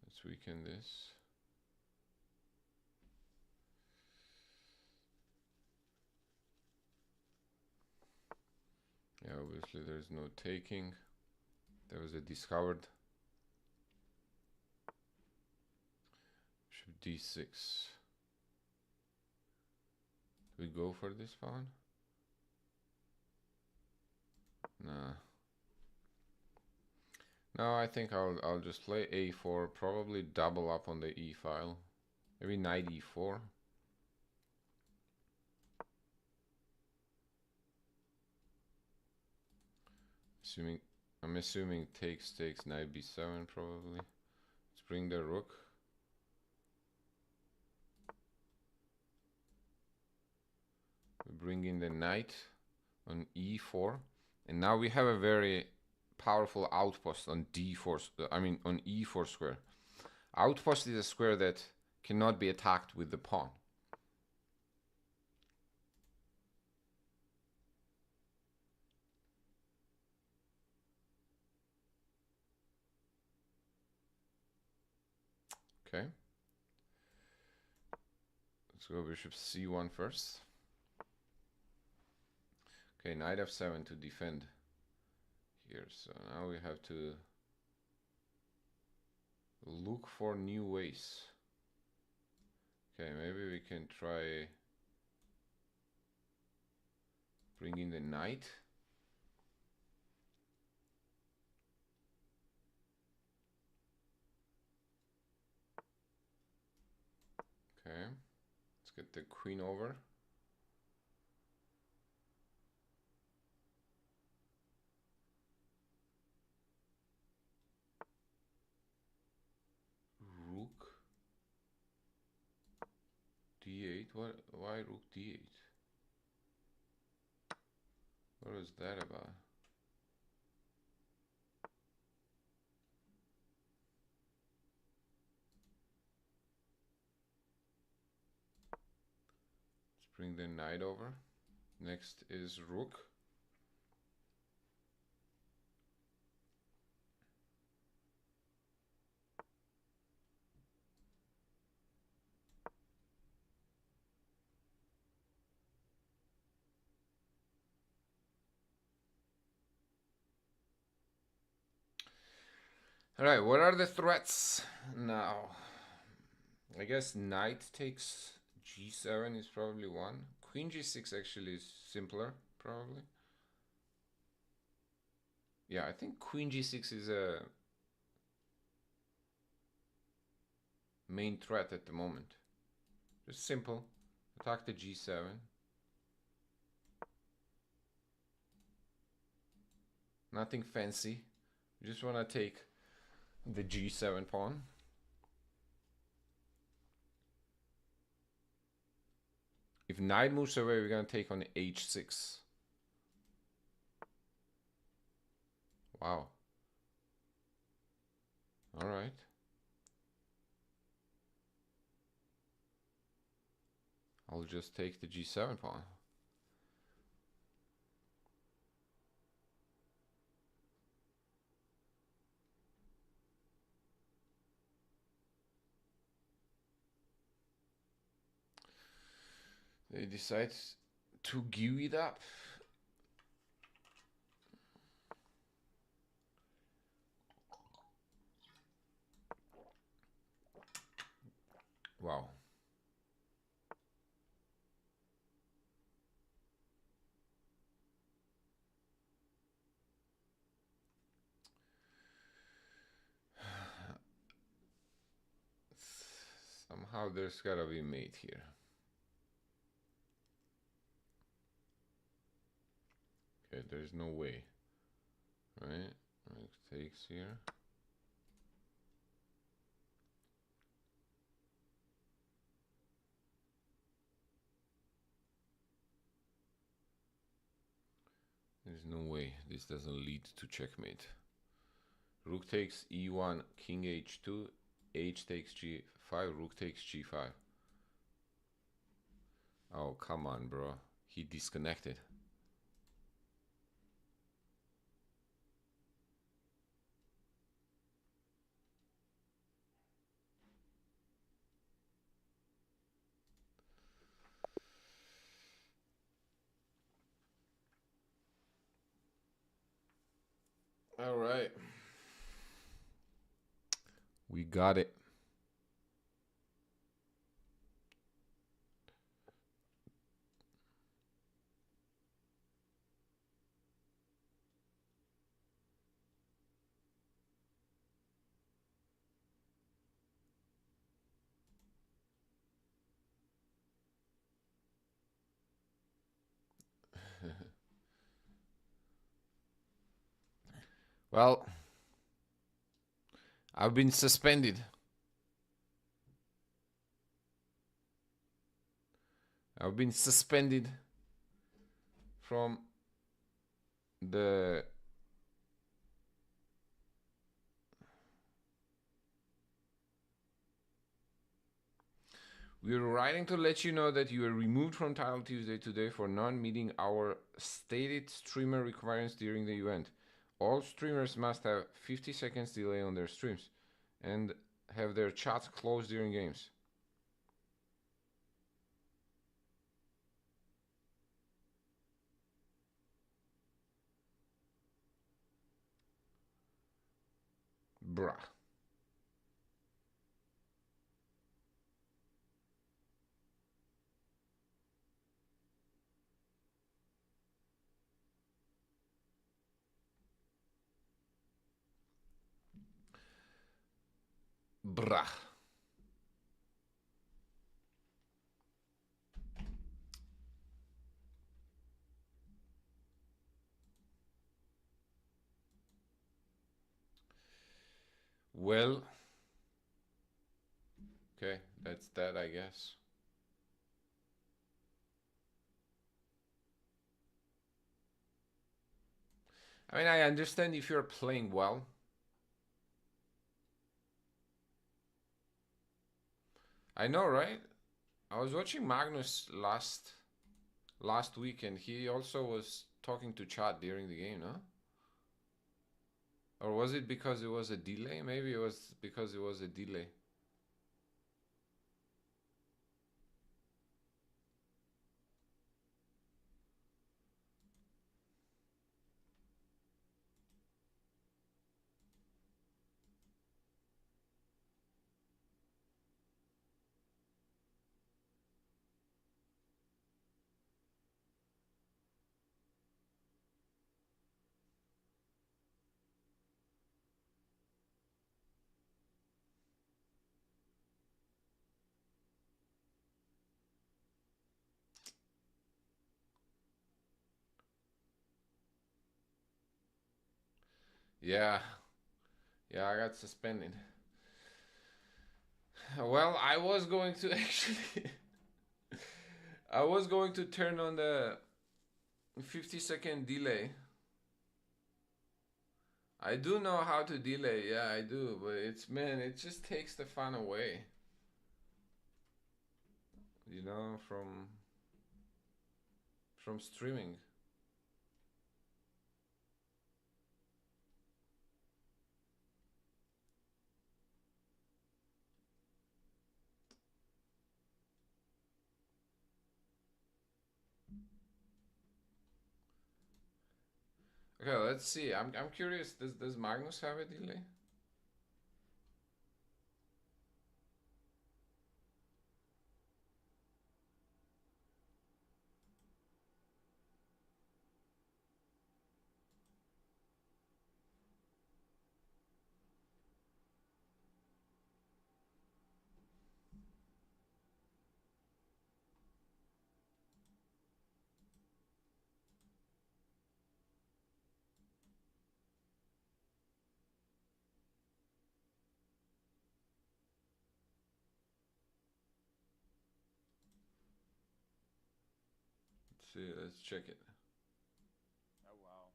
Let's weaken this. Yeah, obviously there's no taking. There was a discovered. Bishop d6. Do we go for this pawn? Nah. No, I think I'll just play a4, probably double up on the e file. Maybe knight e4. I'm assuming takes knight b7 probably. Let's bring the rook. We bring in the knight on e4, and now we have a very powerful outpost on d4. I mean on e4 square. Outpost is a square that cannot be attacked with the pawn. Okay. Let's go bishop c1 first. Okay, knight f7 to defend here. So now we have to look for new ways. Okay, maybe we can try bringing the knight. Okay, let's get the queen over. Rook d8. Why rook d8? What was that about? Let's bring the knight over. Next is rook. All right, what are the threats now? I guess knight takes g7 is probably one. Queen g6 actually is simpler, probably. Yeah, I think queen g6 is a main threat at the moment. Just simple. Attack the g7. Nothing fancy. You just want to take the g7 pawn. If knight moves away, we're going to take on h6. Wow. All right. I'll just take the g7 pawn. They decide to give it up. Wow. Somehow there's gotta be mate here. Okay, there's no way. Right? It takes here. There's no way this doesn't lead to checkmate. Rook takes e1, king h2, h takes g5, rook takes g5. Oh, come on, bro. He disconnected. All right. We got it. Well, I've been suspended. I've been suspended from the We are writing to let you know that you are removed from Title Tuesday today for non-meeting our stated streamer requirements during the event. All streamers must have 50 seconds delay on their streams and have their chats closed during games. Bruh. Bruh. Well, okay, that's that, I guess. I mean, I understand if you're playing well. I know, right? I was watching Magnus last week, and he also was talking to chat during the game, no? Or was it because it was a delay? Maybe it was because it was a delay. Yeah. Yeah, I got suspended. Well, I was going to actually I was going to turn on the 50-second delay. I do know how to delay, yeah, I do, but it's man, it just takes the fun away. You know, from streaming. Okay, let's see. I'm curious. Does Magnus have a delay? see. Let's check it. Oh wow.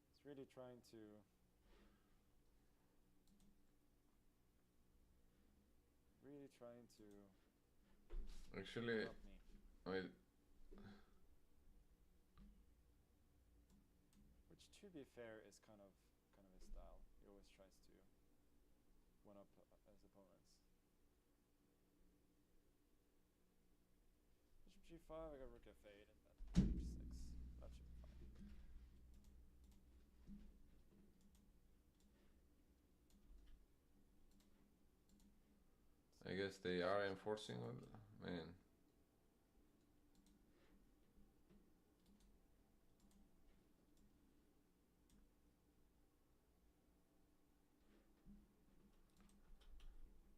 It's really trying to. Really trying to. Actually, Help me. I. Which, to be fair, is kind of his style. He always tries to one up his opponents. Bishop g5. I got rook f8 and then h6. That should be fine. I guess they are enforcing on. Man.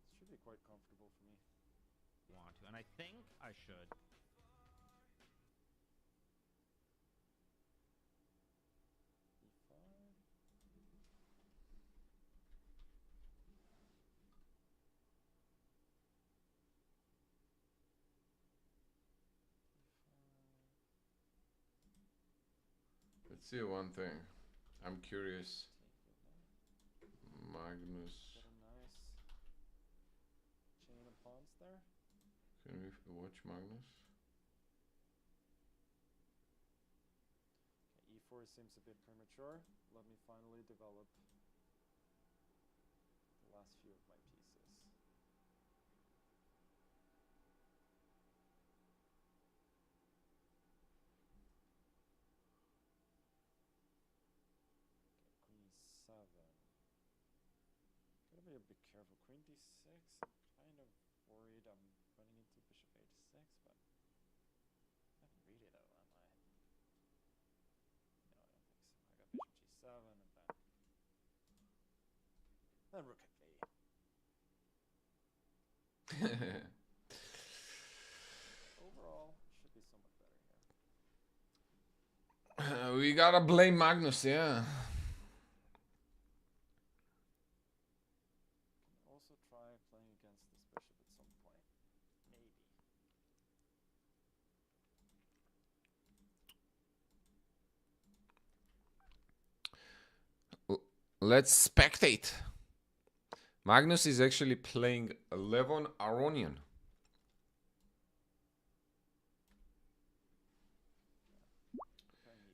This should be quite comfortable for me. Want to, and I think I should. e5. Let's see one thing. I'm curious. Take it now. Magnus. Got a nice chain of pawns there. Can we watch Magnus? Okay, e4 seems a bit premature. Let me finally develop the last few of my pieces. Okay, queen e7. Gotta be a bit careful. Queen d6. I'm kind of worried I'm running into bishop h6, but I haven't really though, am I? No, I don't think so. I got bishop g7 and then rook f8. Overall, should be somewhat better here. We gotta blame Magnus, yeah. Can also try playing against this bishop at some point. Maybe. Let's spectate. Magnus is actually playing Levon Aronian.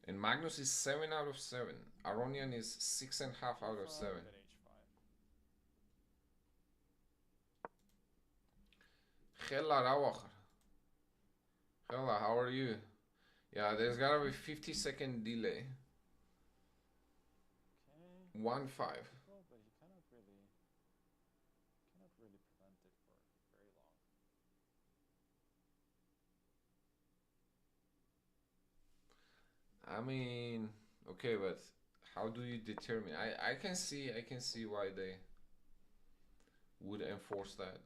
And Magnus is 7 out of 7. Aronian is 6.5 out of 7. Hella Rawachar. Hella, how are you? Yeah, there's gotta be 50-second delay. Okay. 1-5. But he cannot really prevent it for very long. I mean, okay, but how do you determine? I can see why they would enforce that.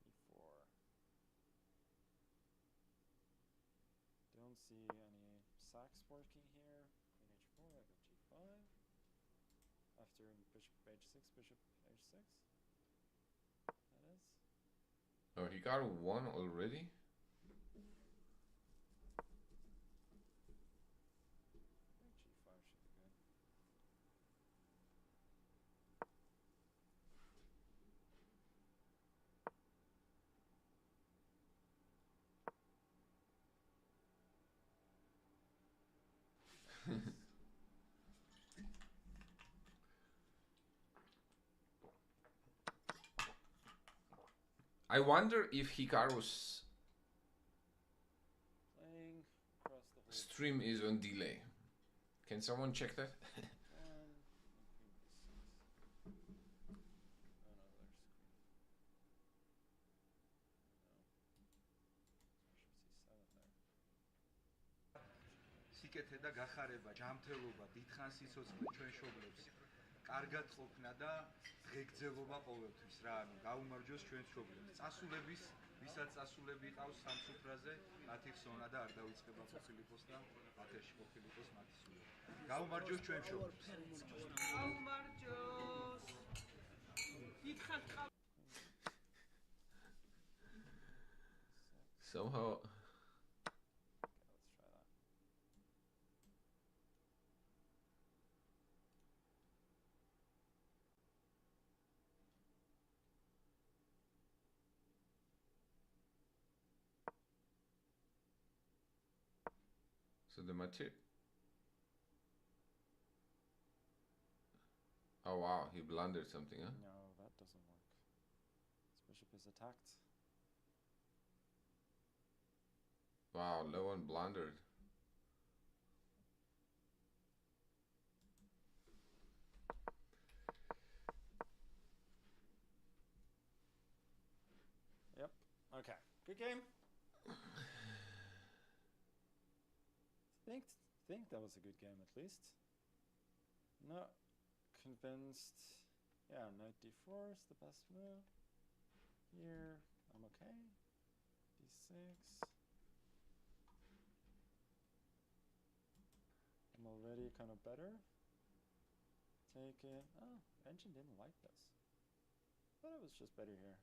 e4. Don't see any sacks working here. Queen h4, I go g5. After bishop h6, bishop h6. That is. Oh, he got 1 already? g5 should be good. I wonder if Hikaru's Playing across the whole stream is on delay. Can someone check that? one. Queen b6. Oh no, there's queen. No. Bishop c7 there. სიკეთე და გახარება, ჯანმრთელობა, დიდხანს სიცოცხლე ჩვენ მშობლებს. კარგად ყოფნა და ღეგრძელობა ყოველთვის რა, ანუ გაუმარჯოს ჩვენ მშობლებს. წასულების, ვისაც წასულები ყავს სამსუფრაზე, მათი ხსოვნა და არ დაიწყება ყოფილიყოსთან, ათერში ყოფილიყოს მათი სულები. გაუმარჯოს ჩვენ მშობლებს. გაუმარჯოს Somehow. Okay, let's try that. So the material. Oh wow, he blundered something, huh? No, that doesn't work. This bishop is attacked. Wow, no one blundered. Yep. Okay. Good game. Think that was a good game at least. Not convinced. Yeah, knight d4 is the best move. Here, I'm okay. d6. I'm already kind of better. Take it. Oh, engine didn't like this. Thought it was just better here.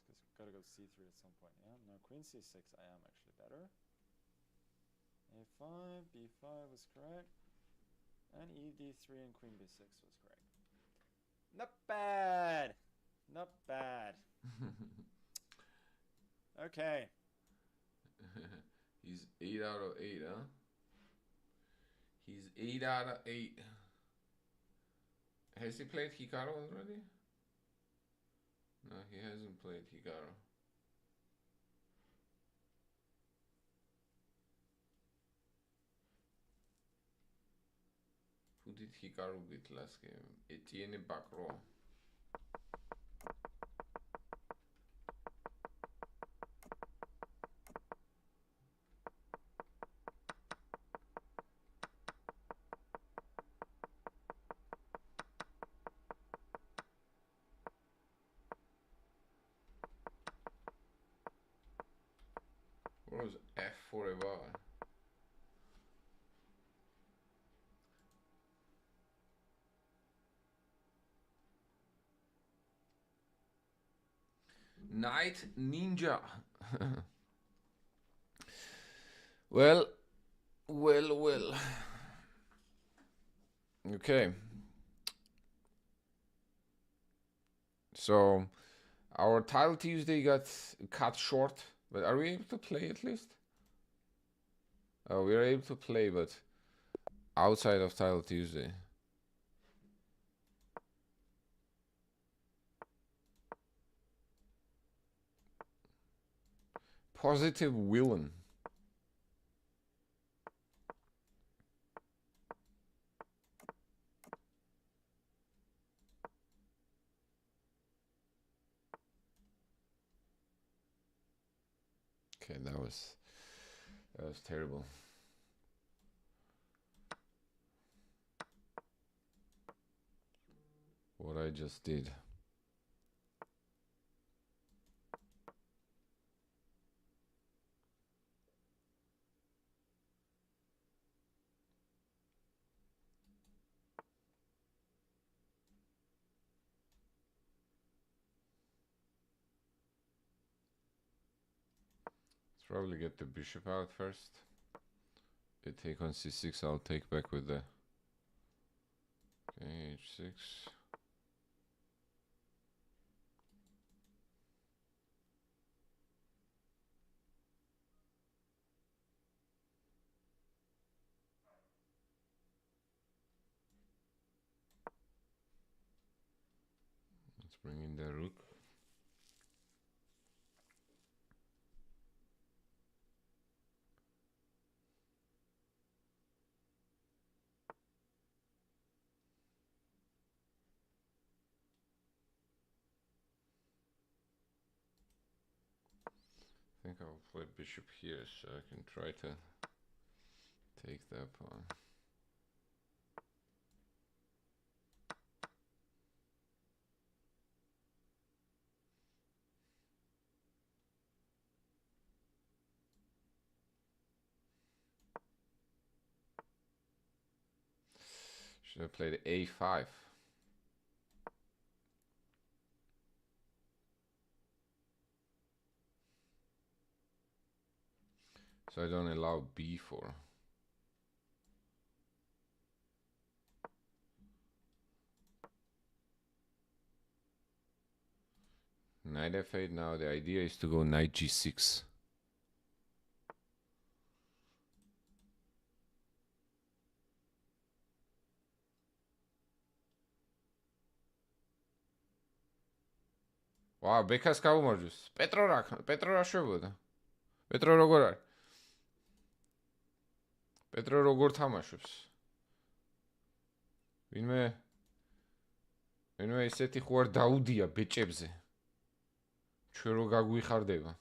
Just gotta go c3 at some point. Yeah, no, queen c6 I am actually better. a5, b5 was correct. And ed3 and queen b6 was correct. Not bad! Not bad. Okay. He's 8 out of 8, huh? He's 8 out of 8. Has he played Hikaru already? No, he hasn't played Hikaru. Who did Hikaru beat last game? Etienne Bacro. What was F for a bar? Night Ninja. Well. Okay. So, our Title Tuesday got cut short, but are we able to play at least? Oh, we are able to play, but outside of Title Tuesday. Positive villain. Okay, that was terrible. What I just did. Let's probably get the bishop out first. They take on c6, I'll take back with the okay, h6. Let's bring in the rook. I think I'll play bishop here so I can try to take that pawn. Should have played a5. So I don't allow b4. Knight f8. Now the idea is to go knight g6. Wow, ბექას გაუმარჯოს. პეტრო რა შვებოდა? პეტრო როგორ არის? პეტრო როგორ თამაშობს? ვინმე ესეთი ხო არ დაუდია ბეჭებზე. ჩვენ რო გაგვიხარდება.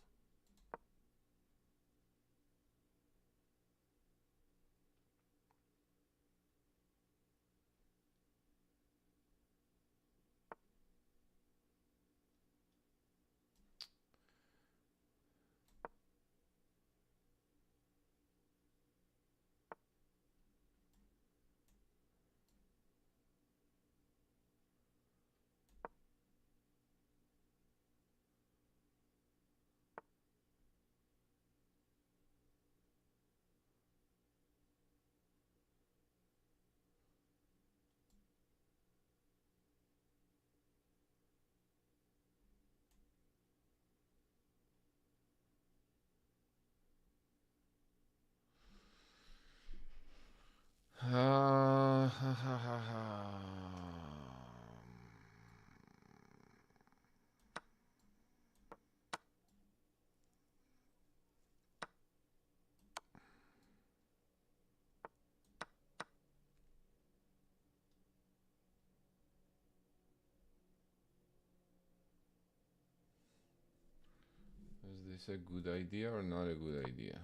Is this a good idea or not a good idea?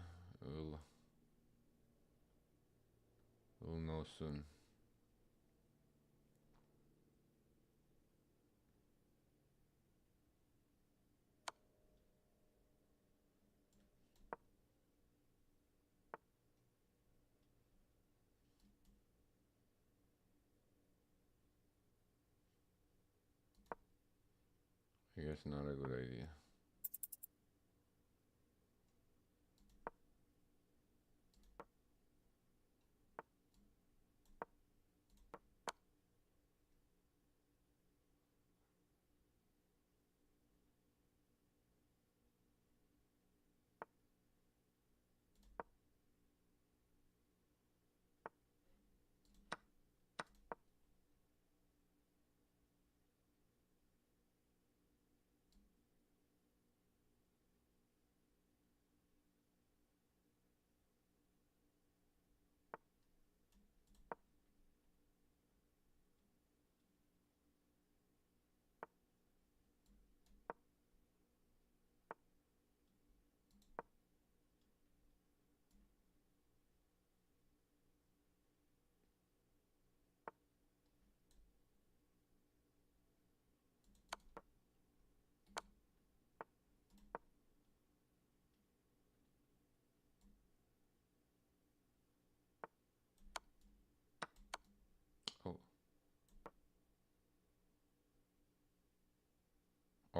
We'll know soon. I guess not a good idea.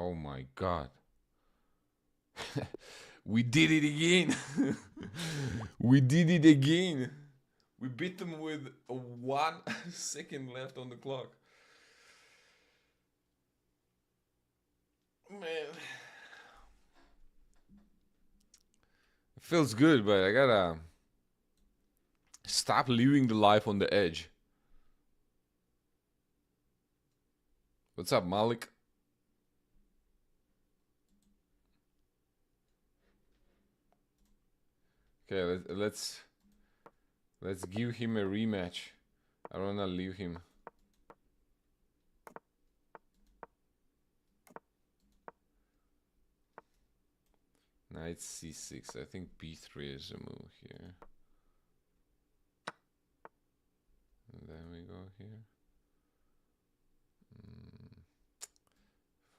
Oh my god. We did it again. We did it again. We beat them with 1 second left on the clock. Man. It feels good, but I gotta stop living the life on the edge. What's up, Malik? Okay, let's give him a rematch. I don't wanna leave him. Knight c6. I think b3 is a move here. And then we go here.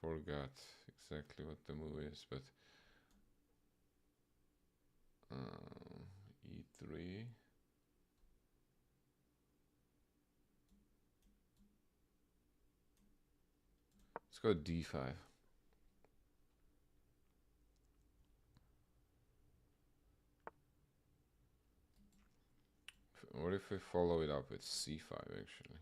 Forgot exactly what the move is, but e3. Let's go d5. what if we follow it up with c5 actually?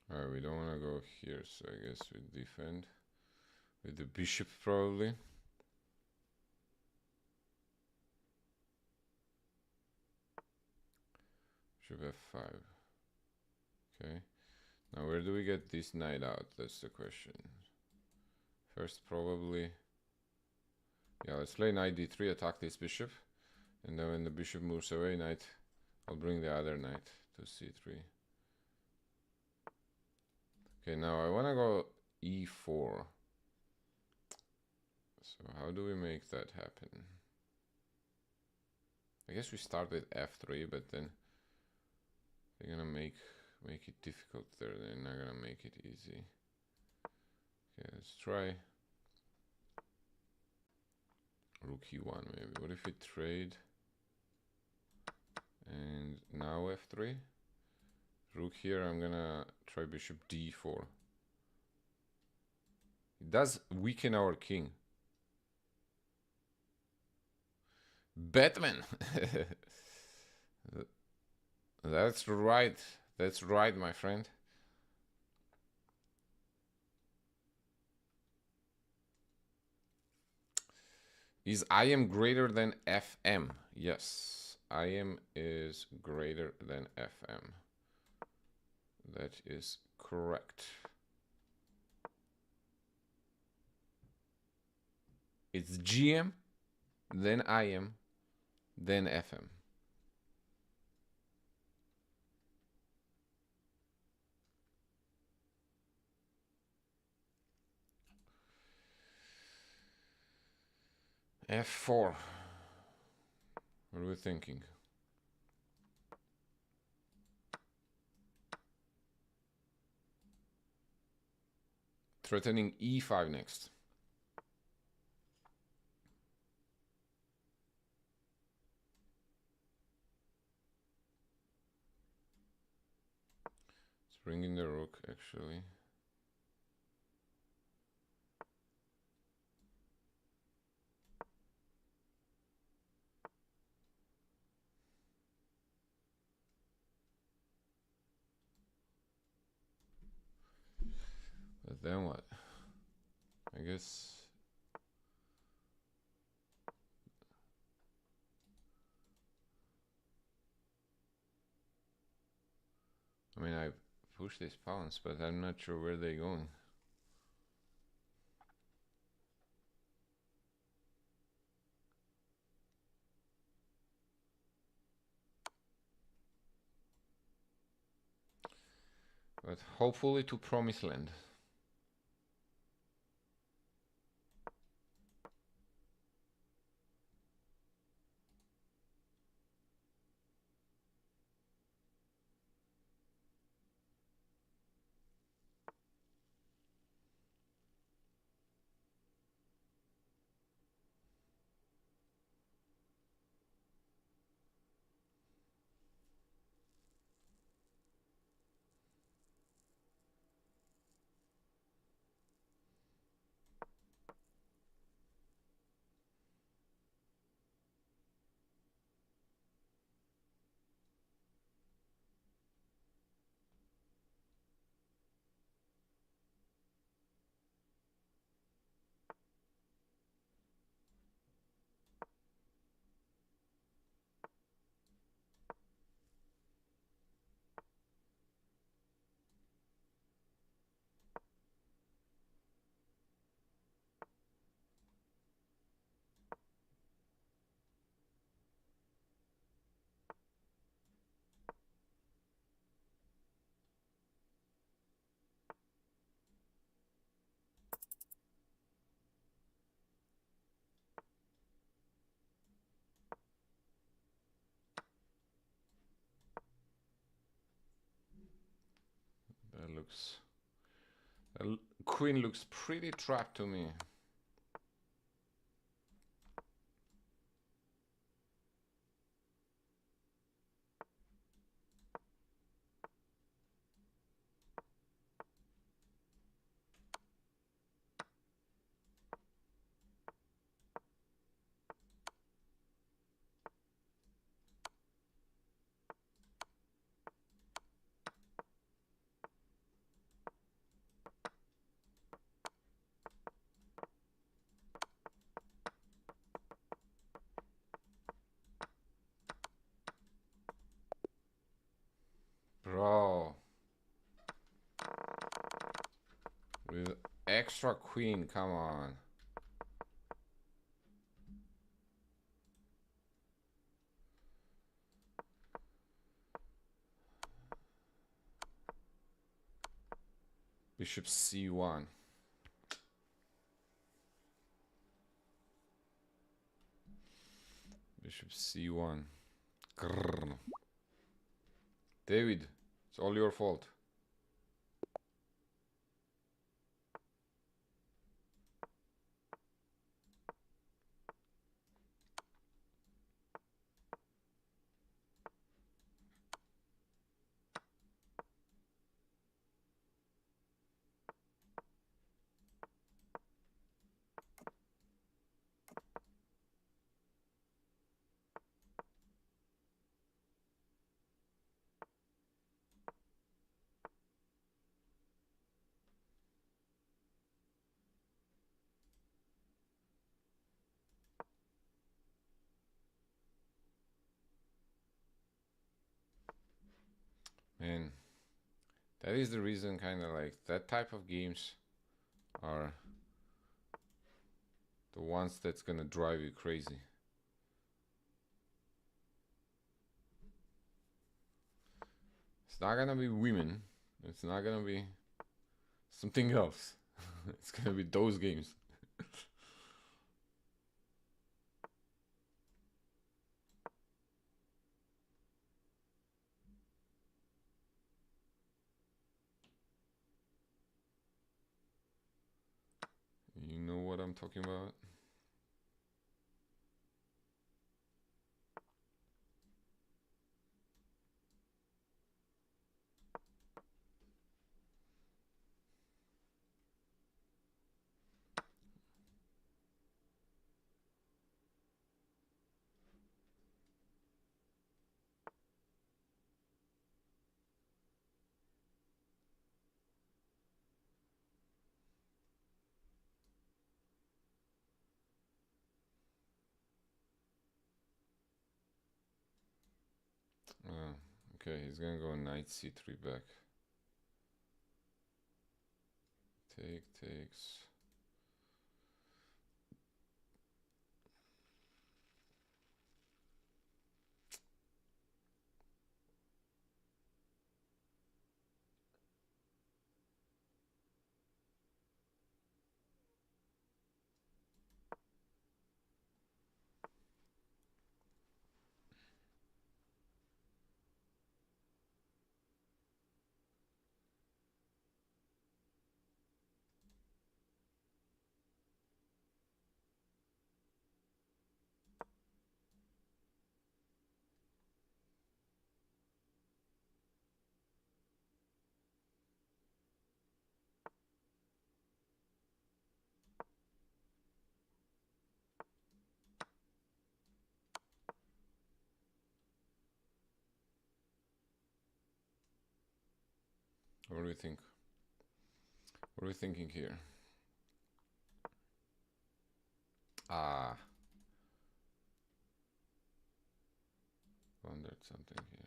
Alright, we don't want to go here, so I guess we defend with the bishop probably. Bishop f5. Okay. Now where do we get this knight out? That's the question. First probably... Yeah, let's play knight d3, attack this bishop. And then when the bishop moves away, knight... I'll bring the other knight to c3. Okay, now I want to go e4. So how do we make that happen? I guess we start with f3, but then they're gonna make it difficult there. They're not gonna make it easy. Okay, let's try rook e1 maybe. What if we trade and now f3? Rook here, I'm gonna try bishop d4. It does weaken our king. Batman! That's right. That's right, my friend. Is IM greater than FM? Yes, IM is greater than FM. That is correct. It's GM, then IM, then FM. F4. What are we thinking? Threatening E5 next. Let's bring in the rook actually. But then what? I guess I mean I push these pawns, but I'm not sure where they're going. But hopefully to promised land. That looks... Queen looks pretty trapped to me. extra queen, come on. Bishop c1. Bishop c1. Grrr. David, it's all your fault. Man, that is the reason, kind of like that type of games are the ones that's gonna drive you crazy. It's not gonna be women. It's not gonna be something else. It's gonna be those games. You know what I'm talking about? Okay, he's gonna go knight c3 back. Takes. What do you think? What are we thinking here? Ah. Wondered something here.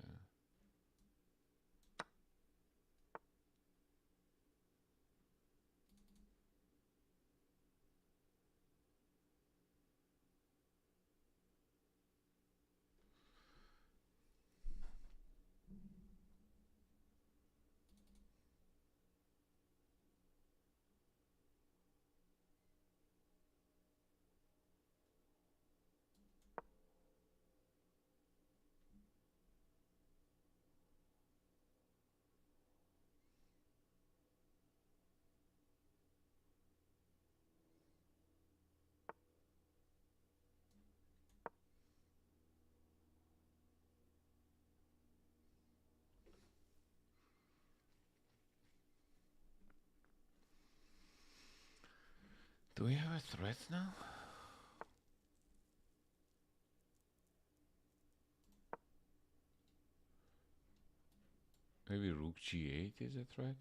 Do we have a threat now? Maybe rook g8 is a threat?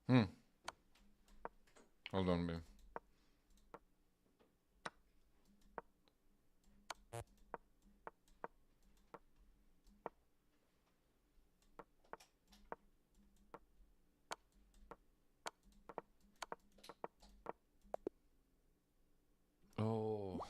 Hold on, man. Oh.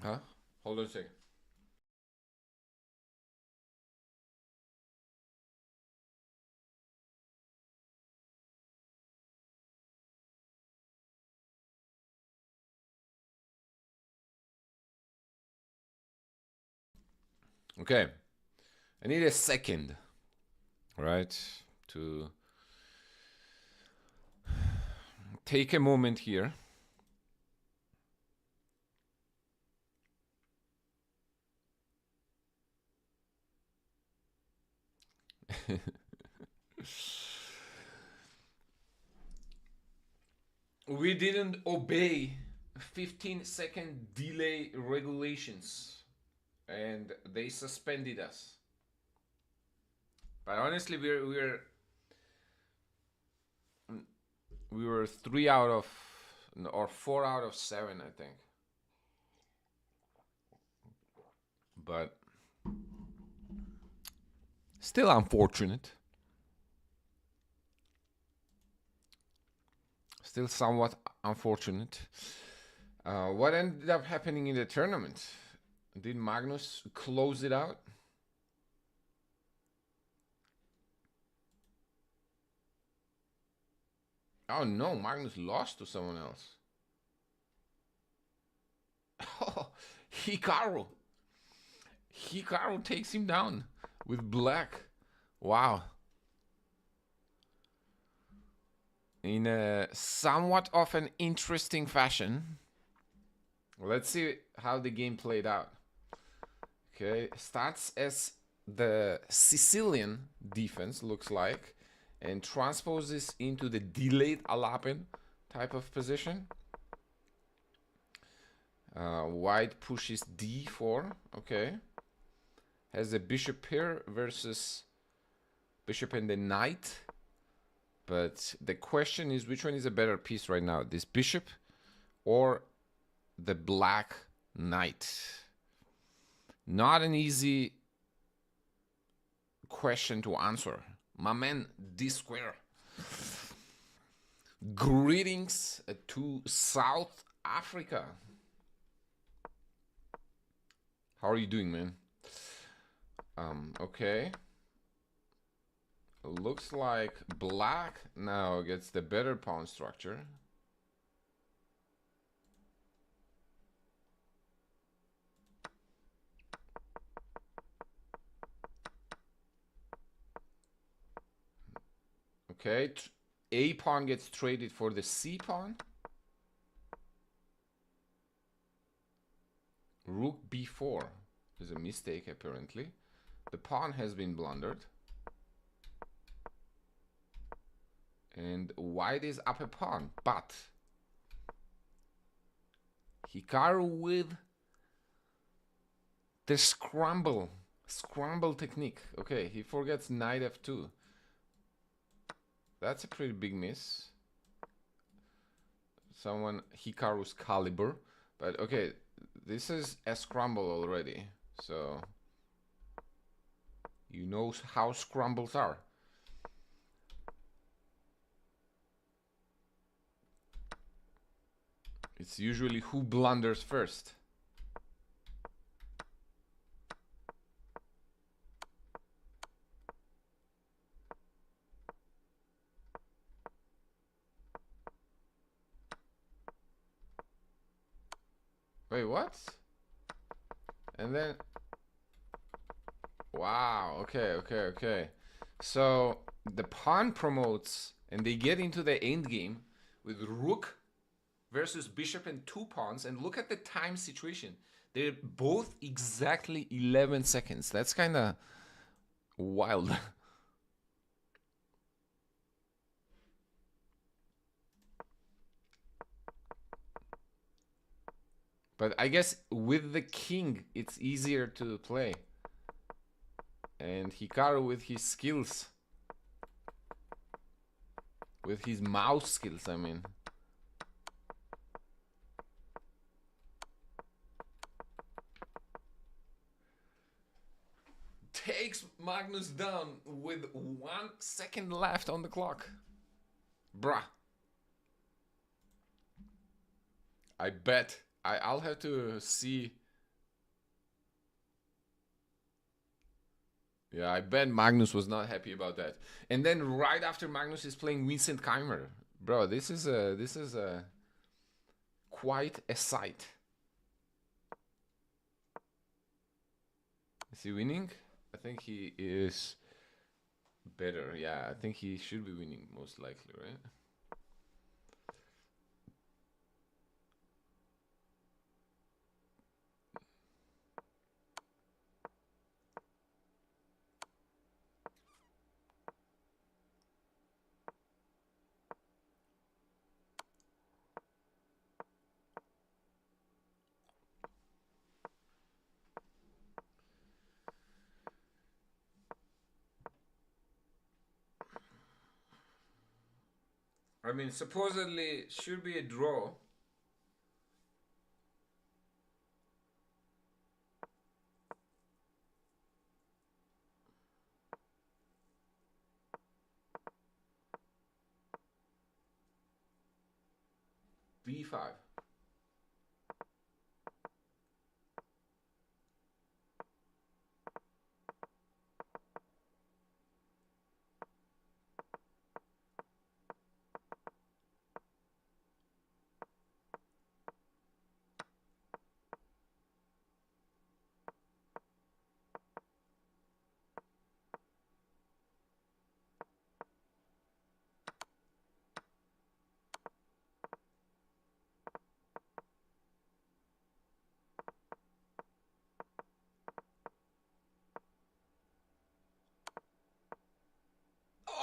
Huh? Hold on a second. Okay. I need a second, right, to take a moment here. We didn't obey 15-second delay regulations and they suspended us. But honestly, we were 3 out of, or 4 out of 7, I think. But still unfortunate. Still somewhat unfortunate. What ended up happening in the tournament? Did Magnus close it out? Oh no, Magnus lost to someone else. Oh, Hikaru. Hikaru takes him down with black. Wow. In a somewhat of an interesting fashion. Let's see how the game played out. Okay, starts as the Sicilian defense, looks like, and transposes into the delayed Alapin type of position. White pushes d4, okay. Has a bishop here versus bishop and the knight. But the question is, which one is a better piece right now? This bishop or the black knight? Not an easy question to answer. My man, D square. Greetings to South Africa. How are you doing, man? Okay. Looks like black now gets the better pawn structure. Okay, A pawn gets traded for the C pawn. Rook b4. is a mistake, apparently. The pawn has been blundered. And white is up a pawn, but Hikaru with the scramble technique. Okay, he forgets knight f2. That's a pretty big miss. Someone Hikaru's caliber. But okay, this is a scramble already. So you know how scrambles are. It's usually who blunders first. Wait, what? And then... Wow, okay. So the pawn promotes and they get into the endgame with rook versus bishop and 2 pawns, and look at the time situation. They're both exactly 11 seconds. That's kind of wild. But I guess with the king, it's easier to play. And Hikaru with his skills. With his mouse skills, I mean. Takes Magnus down with 1 second left on the clock. Bruh. I bet. I'll have to see. Yeah, I bet Magnus was not happy about that. And then right after Magnus is playing Vincent Keimer. Bro, this is a quite a sight. Is he winning? I think he is better. Yeah, I think he should be winning most likely, right? I mean, supposedly should be a draw. B5.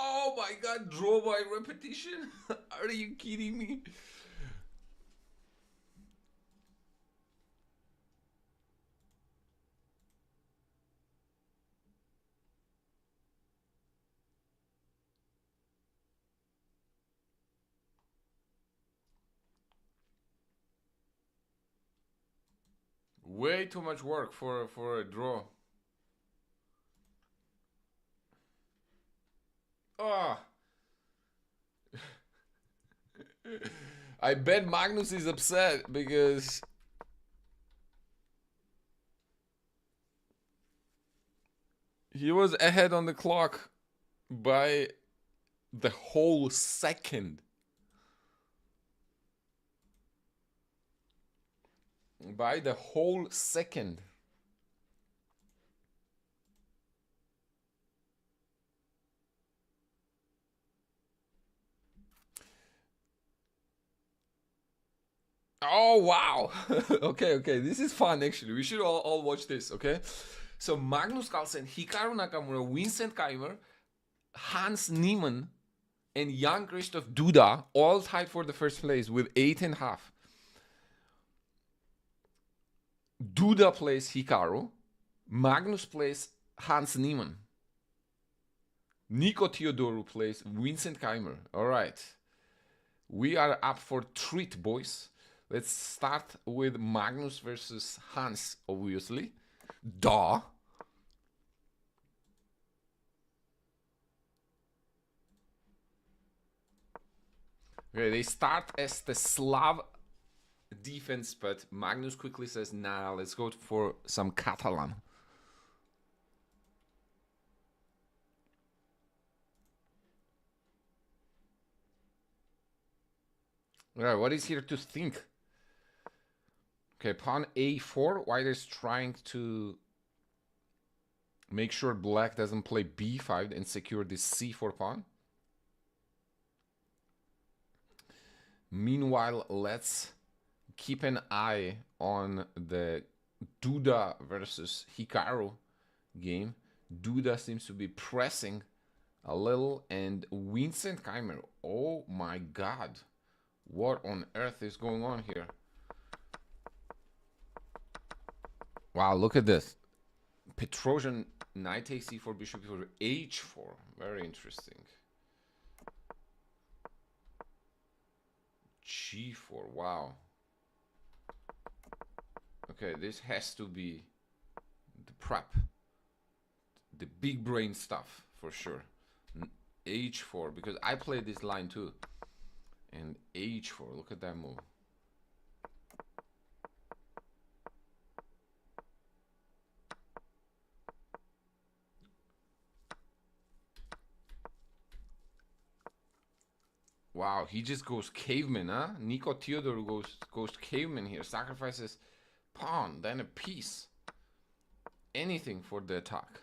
Oh my god, draw by repetition? Are you kidding me? Way too much work for a draw. Oh. I bet Magnus is upset because he was ahead on the clock by the whole second. By the whole second. Oh, wow. Okay, okay. This is fun, actually. We should all watch this, okay? So Magnus Carlsen, Hikaru Nakamura, Vincent Keimer, Hans Niemann, and Jan Christoph Duda all tied for the first place with 8.5. Duda plays Hikaru. Magnus plays Hans Niemann. Nico Theodoru plays Vincent Keimer. All right. We are up for treat, boys. Let's start with Magnus versus Hans, obviously. Duh. Okay, they start as the Slav defense, but Magnus quickly says, nah, let's go for some Catalan. Alright, what is here to think? Okay, pawn a4. White is trying to make sure black doesn't play b5 and secure this c4 pawn. Meanwhile, let's keep an eye on the Duda versus Hikaru game. Duda seems to be pressing a little, and Vincent Keimer. Oh my god. What on earth is going on here? Wow, look at this. Petrosian knight takes c4, bishop for h4. Very interesting. g4, wow. Okay, this has to be the prep. The big brain stuff, for sure. h4, because I played this line too. And h4, look at that move. Wow, he just goes caveman, huh? Nico Theodor goes caveman here. Sacrifices pawn, then a piece. Anything for the attack.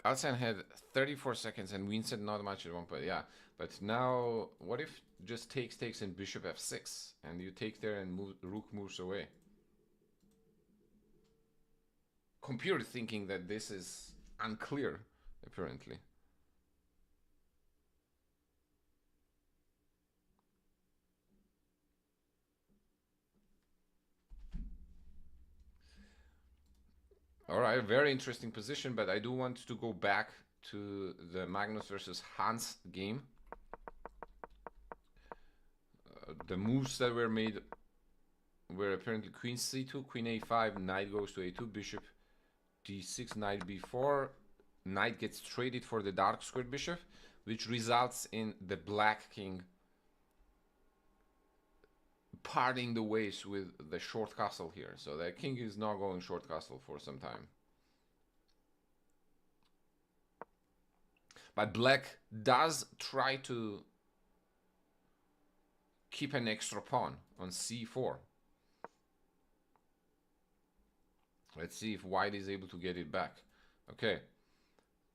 Carlsen had 34 seconds and Vincent not much at one point. Yeah, but now what if just takes and bishop f6 and you take there and rook moves away? Computer thinking that this is unclear, apparently. All right, very interesting position, but I do want to go back to the Magnus versus Hans game. The moves that were made were apparently queen c2, queen a5, knight goes to a2, bishop d6, knight b4, knight gets traded for the dark squared bishop, which results in the black king parting the ways with the short castle here. So the king is not going short castle for some time. But black does try to keep an extra pawn on c4. Let's see if white is able to get it back. Okay.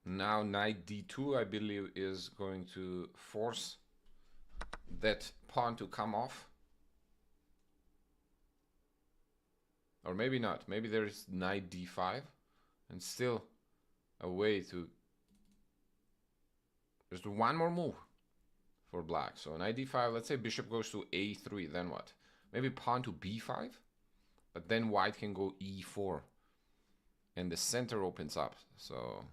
Now knight d2, I believe, is going to force that pawn to come off. Or maybe not. Maybe there is knight d5 and still a way to... There's one more move for black. So knight d5, let's say bishop goes to a3, then what? Maybe pawn to b5? But then white can go e4. And the center opens up. So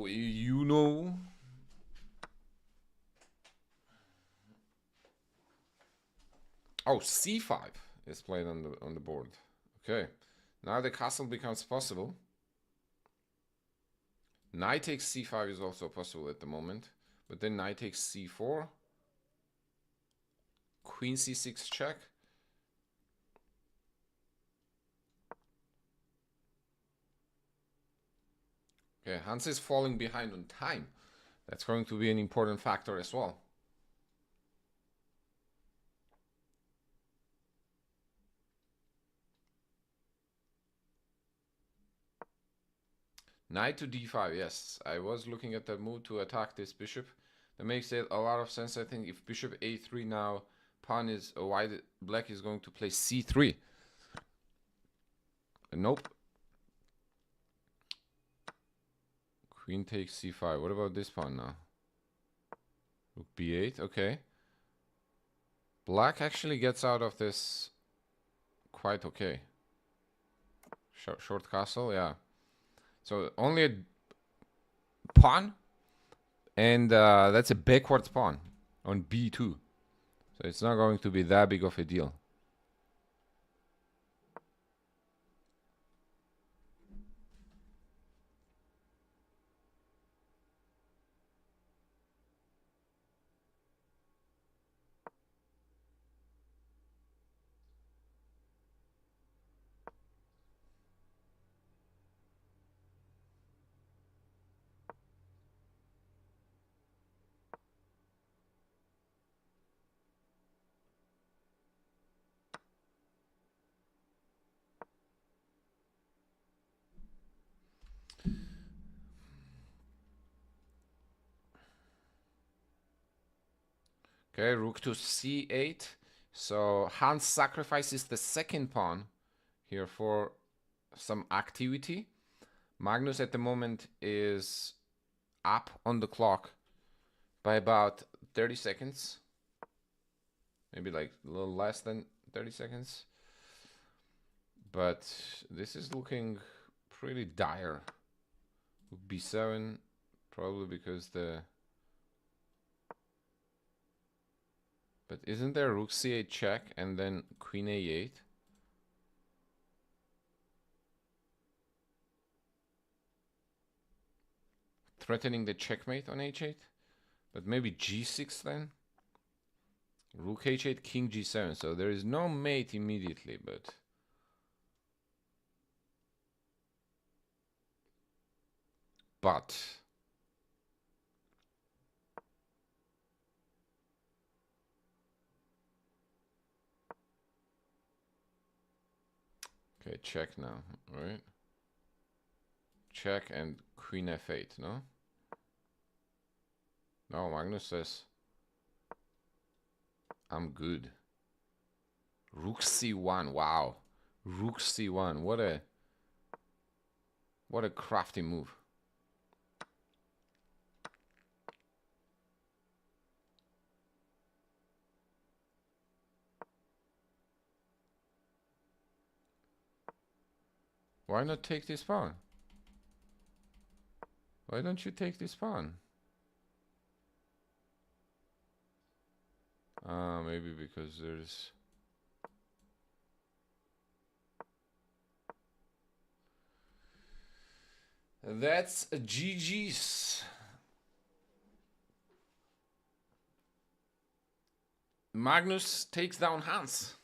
you know... Oh, c5 is played on the board. Okay. Now the castle becomes possible. Knight takes c5 is also possible at the moment. But then knight takes c4. Queen c6 check. Okay, Hans is falling behind on time. That's going to be an important factor as well. Knight to d5, yes. I was looking at that move to attack this bishop. That makes it a lot of sense. I think if bishop a3 now, pawn is white, black is going to play c3. Nope. Queen takes c5. What about this pawn now? Rook b8, okay. Black actually gets out of this quite okay. Short castle, yeah. So only a pawn, and that's a backwards pawn on b2. So it's not going to be that big of a deal. Okay, rook to c8. So Hans sacrifices the second pawn here for some activity. Magnus at the moment is up on the clock by about 30 seconds. Maybe like a little less than 30 seconds. But this is looking pretty dire. Rook b7, probably because the... But isn't there rook c8 check and then queen a8? Threatening the checkmate on h8? But maybe g6 then? Rook h8, king g7. So there is no mate immediately, but... Okay, check now, right? Check and queen f8, no? No, Magnus says I'm good. Rook c1, wow. Rook c1, what a crafty move. Why not take this pawn? Why don't you take this pawn? Maybe because there's... That's a GG's. Magnus takes down Hans.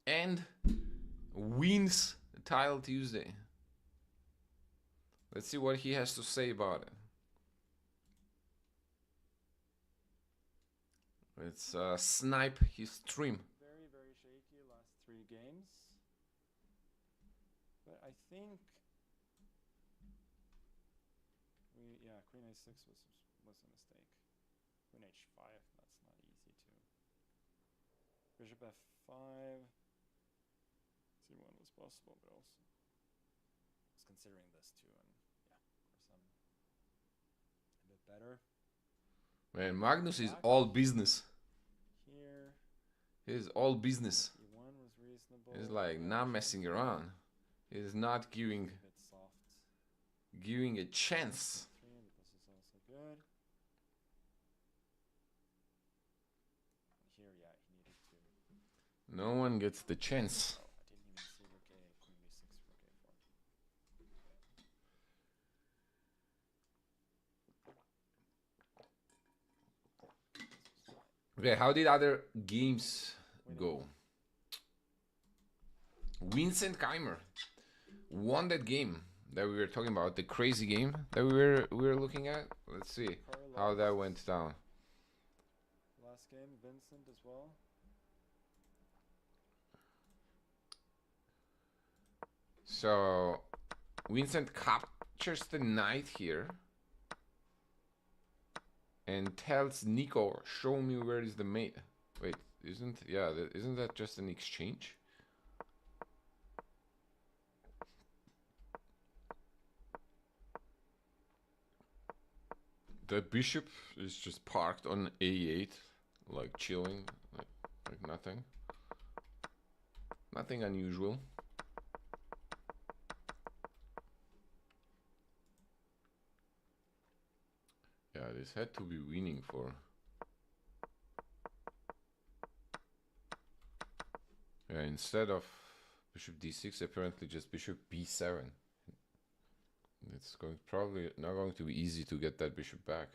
And wins Tile Tuesday. Let's see what he has to say about it. Let's snipe his stream. Very, very shaky last 3 games. But I think yeah, queen a6 was a mistake. Queen h5, that's not easy to. Bishop f5. c1 was possible, but also was considering this too, and yeah, of course I'm a bit better. Man, Magnus is all business. Here. He's all business. e1 was reasonable. He's like not messing around. He's not giving a bit soft. Giving a chance. But this is also good. Here, yeah, he needed to. No one gets the chance. Oh, I didn't even see rook a, queen b6, rook a4. Okay, how did other games go? Vincent Keimer won that game that we were talking about, the crazy game that we were looking at. Let's see how that went down. Last game, Vincent as well. So Vincent captures the knight here and tells Nico, show me where is the mate. Wait, isn't that just an exchange? The bishop is just parked on a8, like chilling, like nothing. Nothing unusual. Yeah, this had to be winning for... Yeah, instead of bishop d6, apparently just bishop b7. It's probably not going to be easy to get that bishop back.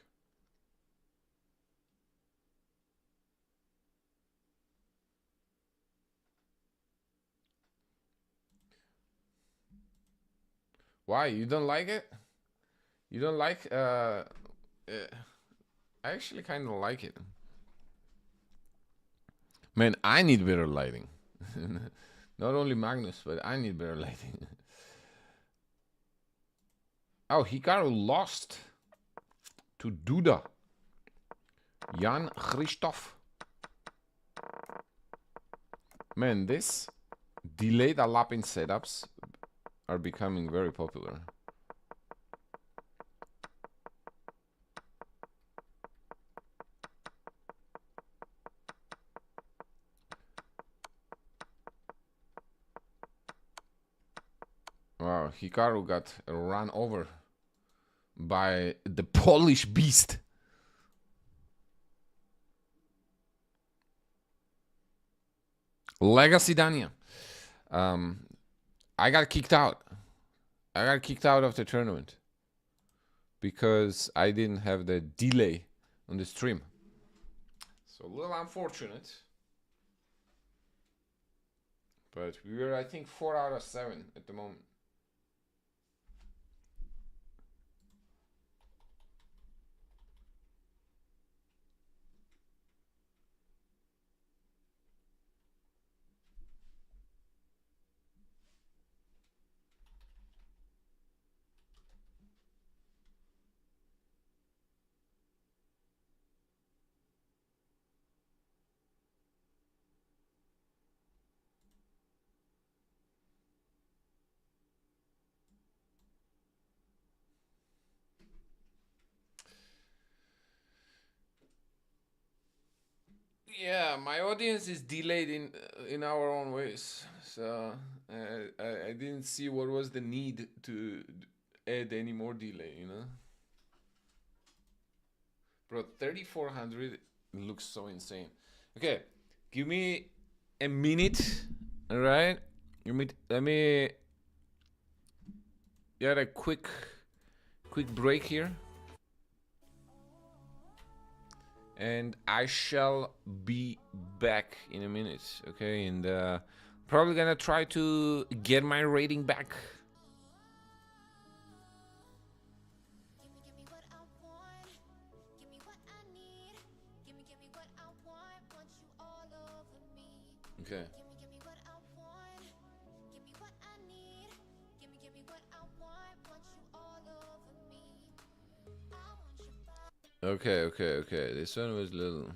Why? You don't like it? You don't like... I actually kind of like it. Man, I need better lighting. Not only Magnus, but I need better lighting. Oh, Hikaru lost to Duda. Jan Christoph. Man, this delayed Alapin setups are becoming very popular. Wow, Hikaru got run over by the Polish beast. Legacy Dania. I got kicked out. I got kicked out of the tournament because I didn't have the delay on the stream. So a little unfortunate. But we were, I think, 4 out of 7 at the moment. Yeah, my audience is delayed in our own ways, so I didn't see what was the need to add any more delay, you know. Bro, 3400 looks so insane. Okay, give me a minute, all right? Let me get a quick break here. And I shall be back in a minute, okay? And probably gonna try to get my rating back. Okay. Okay. This one was a little...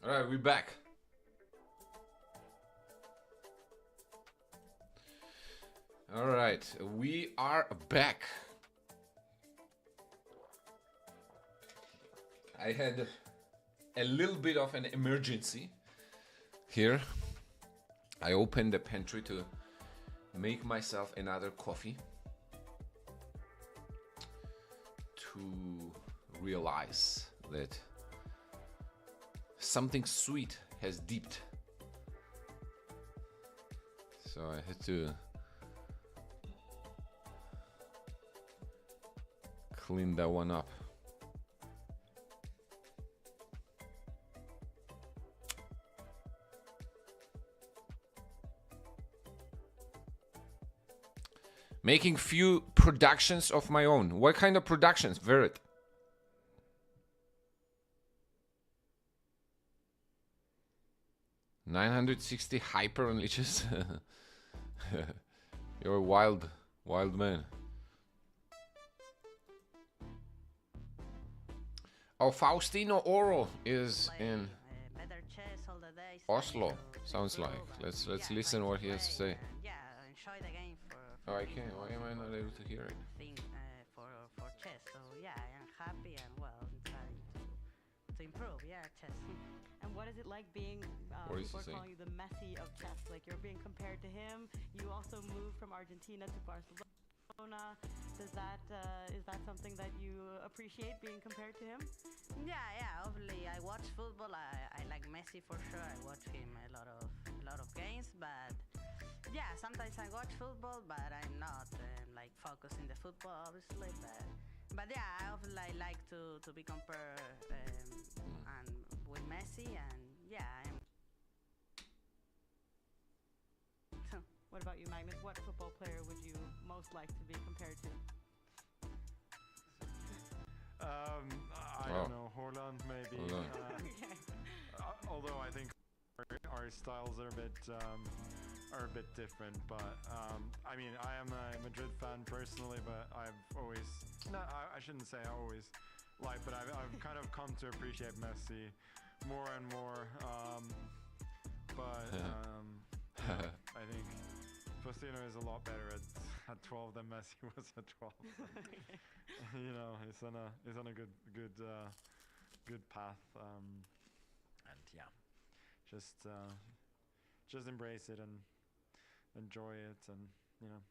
All right, we're back. All right, we are back. I had a little bit of an emergency here. I opened the pantry to make myself another coffee to realize that something sweet has dipped. So I had to clean that one up. Making few productions of my own. What kind of productions, Verit? $960 hyper unleashes. You're a wild man. Oh, Faustino Oro is in Oslo. Sounds like. Let's listen what he has to say. Enjoy the game Oh, I can't. Why am I not able to hear it? for chess. So yeah, I am happy and well, I'm trying to improve. Yeah, chess. And what is it like being, What is people he are calling you the Messi of chess? Like you're being compared to him. You also moved from Argentina to Barcelona. Is that something that you appreciate, being compared to him? Yeah. Obviously, I watch football. I like Messi for sure. I watch him a lot of games, but yeah, sometimes I watch football, but I'm not like focusing the football, obviously. But yeah, I obviously like to be compared and with Messi, and yeah, I'm. What about you, Magnus? What football player would you most like to be compared to? I don't know, Holland maybe. Holland. Although I think our styles are a bit different, but I mean, I am a Madrid fan personally, but I've always, I shouldn't say always, but I've kind of come to appreciate Messi more and more. I think Faustino is a lot better at 12 than Messi was at 12. You know, he's on a good path, and yeah, just embrace it and enjoy it, and you know,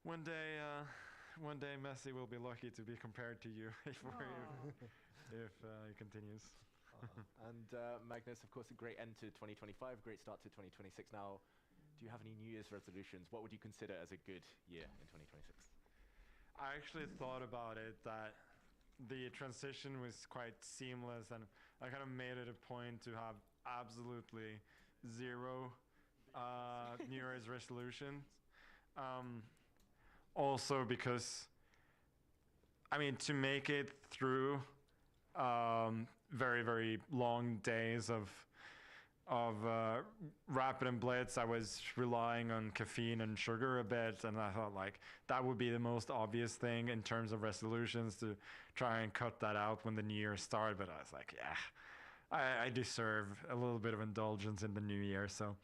one day Messi will be lucky to be compared to you if he continues. And Magnus, of course, a great end to 2025, great start to 2026. Now, do you have any New Year's resolutions? What would you consider as a good year in 2026? I actually thought about it, that the transition was quite seamless, and I kind of made it a point to have absolutely zero New Year's resolutions. Also because, I mean, to make it through very, very long days of rapid and blitz, I was relying on caffeine and sugar a bit, and I thought like that would be the most obvious thing in terms of resolutions, to try and cut that out when the new year started. But I was like, yeah, I deserve a little bit of indulgence in the new year, so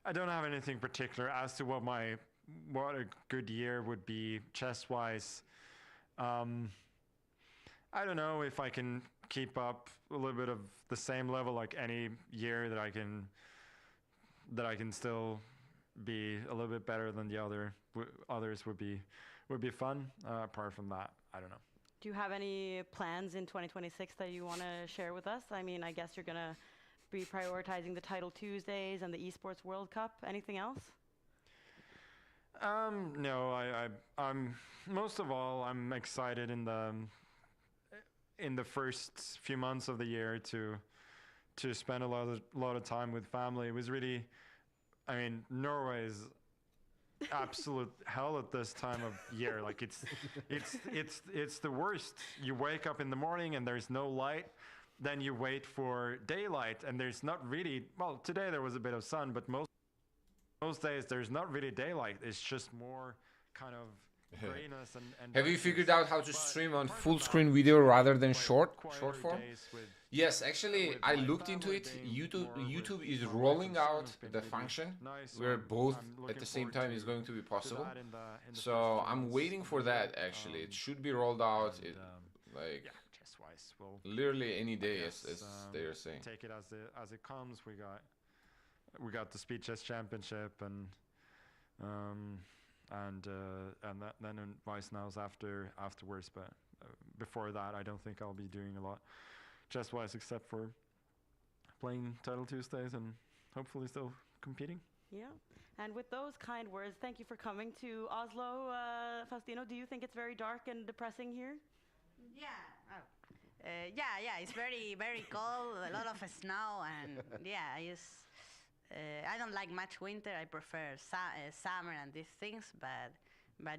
I don't have anything particular as to what a good year would be chess wise. I don't know if I can keep up a little bit of the same level like any year, that I can still be a little bit better than the others would be fun. Apart from that, I don't know. Do you have any plans in 2026 that you want to share with us? I mean, I guess you're gonna be prioritizing the Title Tuesdays and the Esports World Cup. Anything else? No, I'm most of all, I'm excited in the first few months of the year to spend a lot of time with family. It was really, I mean, Norway is absolute hell at this time of year. Like it's the worst. You wake up in the morning and there's no light. Then you wait for daylight and there's not really, well, today there was a bit of sun, but most days there's not really daylight. It's just more kind of grayness and Have you figured out how to stream on full screen video rather than short form? Yes, actually, with I my looked into family it. being YouTube more YouTube with is my wife rolling and son out have been the really function nice, so where both I'm at looking the same forward time is going to be to possible. that in the So first few I'm months waiting of for the year. that. Actually, it should be rolled out. And, Like yeah, chess wise, we'll literally any I day, guess, as they are saying. take it as it comes. We got the Speed Chess Championship and then Vice Nows afterwards. But before that, I don't think I'll be doing a lot chess wise except for playing Title Tuesdays and hopefully still competing. Yeah. And with those kind words, thank you for coming to Oslo. Faustino, do you think it's very dark and depressing here? Yeah. Oh. Yeah. It's very, very cold. A lot of snow, and yeah, I don't like much winter. I prefer summer and these things, but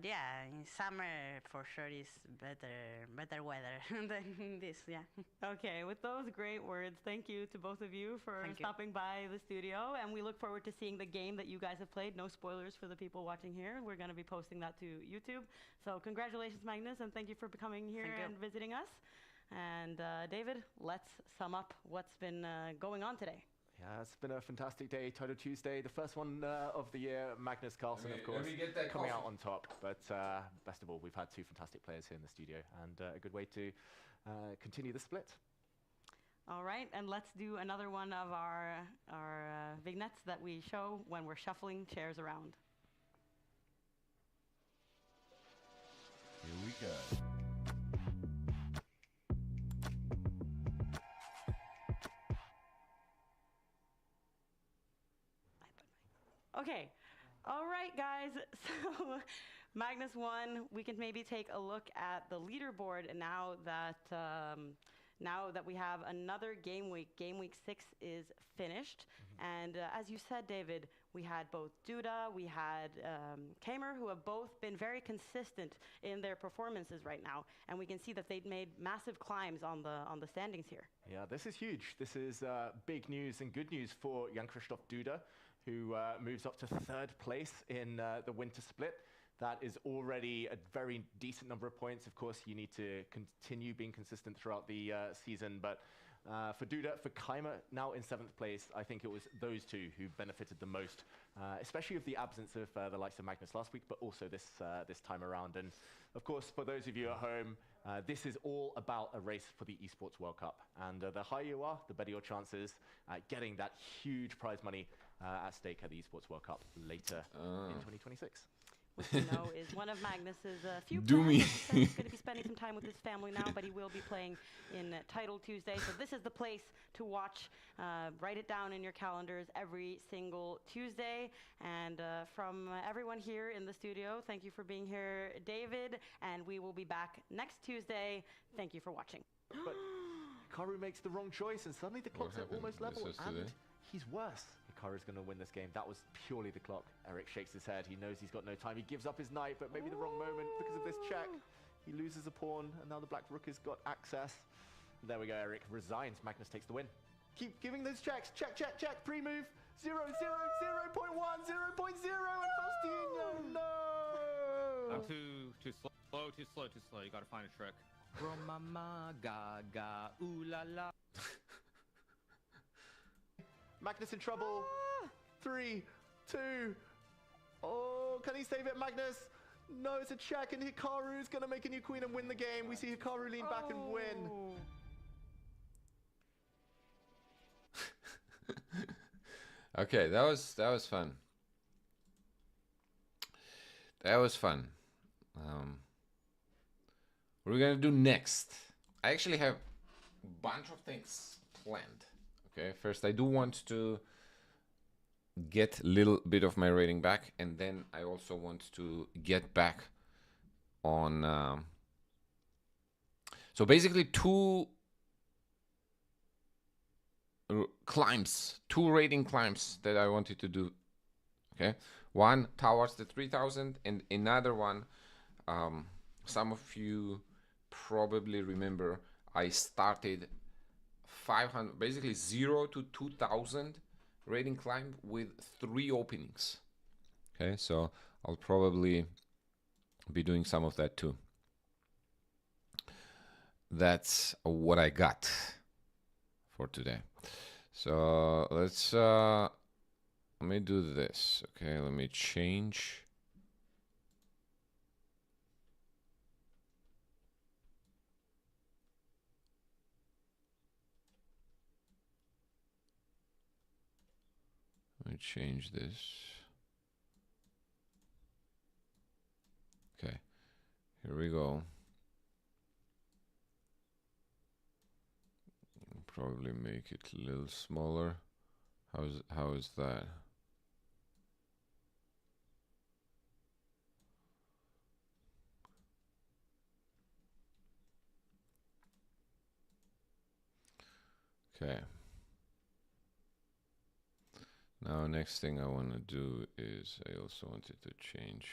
yeah, in summer for sure is better weather than this. Yeah. Okay, with those great words, thank you to both of you for Thank you. stopping by the studio, and we look forward to seeing the game that you guys have played. No spoilers for the people watching here. We're going to be posting that to YouTube. So congratulations, Magnus, and thank you for coming here Thank you. and visiting us. And David, let's sum up what's been going on today. Yeah, it's been a fantastic day. Title Tuesday, the first one of the year. Magnus Carlsen, of course, get that coming coffee. out on top. But best of all, we've had two fantastic players here in the studio, and a good way to continue the split. All right, and let's do another one of our vignettes that we show when we're shuffling chairs around. Here we go. Okay. All right, guys. So Magnus won. We can maybe take a look at the leaderboard now that we have another game week. Game week 6 is finished. And as you said, David, we had both Duda, we had Kamer, who have both been very consistent in their performances right now. And we can see that they've made massive climbs on the standings here. Yeah, this is huge. This is big news and good news for Jan-Krzysztof Duda, who moves up to 3rd place in the winter split. That is already a very decent number of points. Of course, you need to continue being consistent throughout the season. But for Duda, for Keimer, now in 7th place, I think it was those two who benefited the most, especially with the absence of the likes of Magnus last week, but also this time around. And of course, for those of you at home, this is all about a race for the Esports World Cup. And the higher you are, the better your chances at getting that huge prize money at stake at the Esports World Cup later in 2026. Which we know is one of Magnus's few Doomy. plans. He said he's going to be spending some time with his family now, but he will be playing in Title Tuesday. So this is the place to watch. Write it down in your calendars every single Tuesday. And from everyone here in the studio, thank you for being here, David. And we will be back next Tuesday. Thank you for watching. But Hikaru makes the wrong choice, and suddenly the clocks are happened? almost level, This was and today? he's worse. Hikaru's going to win this game. That was purely the clock. Eric shakes his head. He knows he's got no time. He gives up his knight, but maybe the wrong moment because of this check. He loses a pawn, and now the black rook has got access. There we go, Eric resigns. Magnus takes the win. Keep giving those checks. Check, check, check. Pre-move. 0, 0, 0.1, 0.0, and Faustino, no! I'm too slow. You gotta find a trick. Mama, gaga, ooh la la. Magnus in trouble. 3, 2. Oh, can he save it, Magnus? No, it's a check, and Hikaru's gonna make a new queen and win the game. We see Hikaru lean back and win. Okay, that was fun. That was fun. What are we gonna do next? I actually have a bunch of things planned. Okay, first I do want to get a little bit of my rating back, and then I also want to get back on. So basically, two climbs, 2 rating climbs that I wanted to do. Okay, one towards the 3000, and another one. Some of you probably remember I started 500, basically 0 to 2000 rating climb with 3 openings. Okay, so I'll probably be doing some of that too. That's what I got. for today. So let's let me do this. Okay, let me change. Let me change this. Okay, here we go. Probably make it a little smaller. How is that? Okay. Now next thing I want to do is I also wanted to change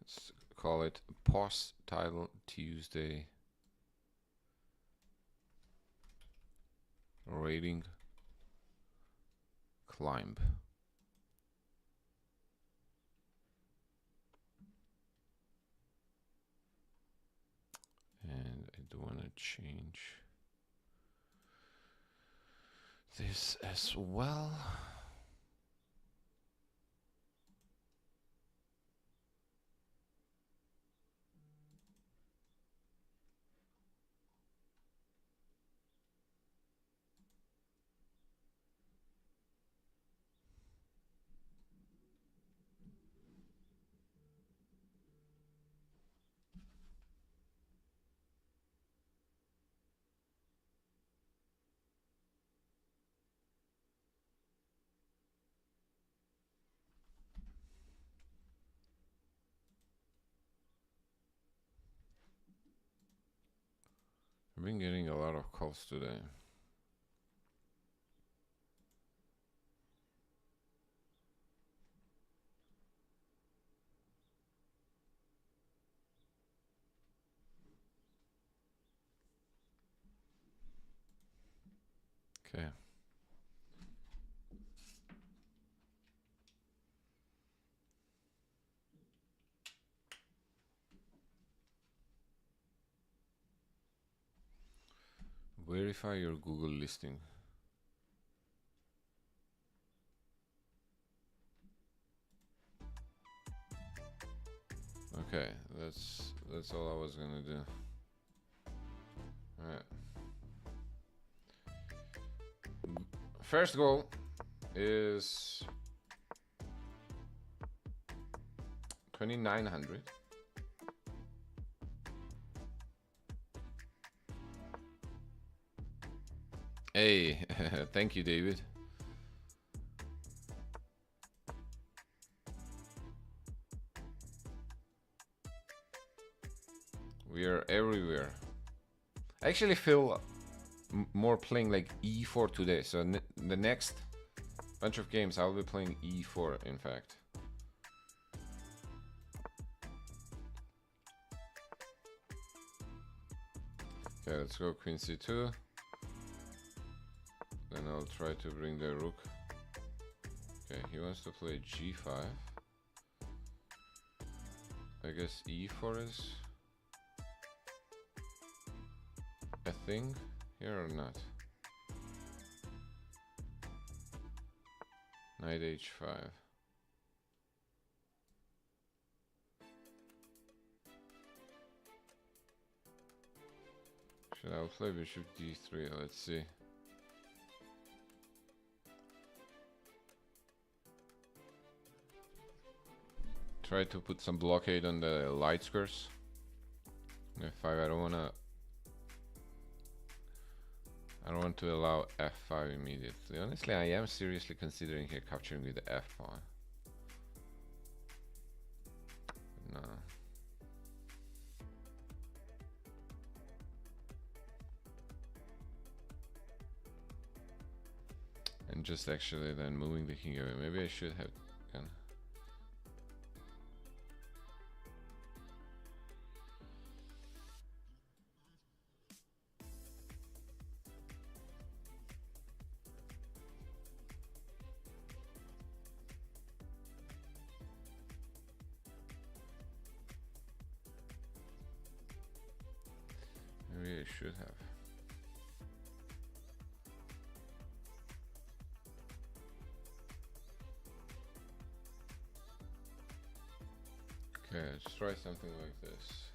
let's call it post title Tuesday rating climb. And I do want to change this as well. I've been getting a lot of calls today. Okay. Verify your Google listing. Okay, that's all I was gonna do. All right. First goal is 2,900. Hey, thank you, David. We are everywhere. I actually feel more playing like E4 today. So the next bunch of games I'll be playing E4, in fact. Okay, let's go Queen C2. Then I'll try to bring the rook. Okay, he wants to play G5. I guess E4 is a thing here or not? Knight H5. Should I play bishop D3? Let's see. Try to put some blockade on the light squares. F5, I don't want to allow F5 immediately. Honestly, I am seriously considering here capturing with the F pawn. No. And just actually then moving the king away. Maybe I should have done. should have. Okay, let's try something like this.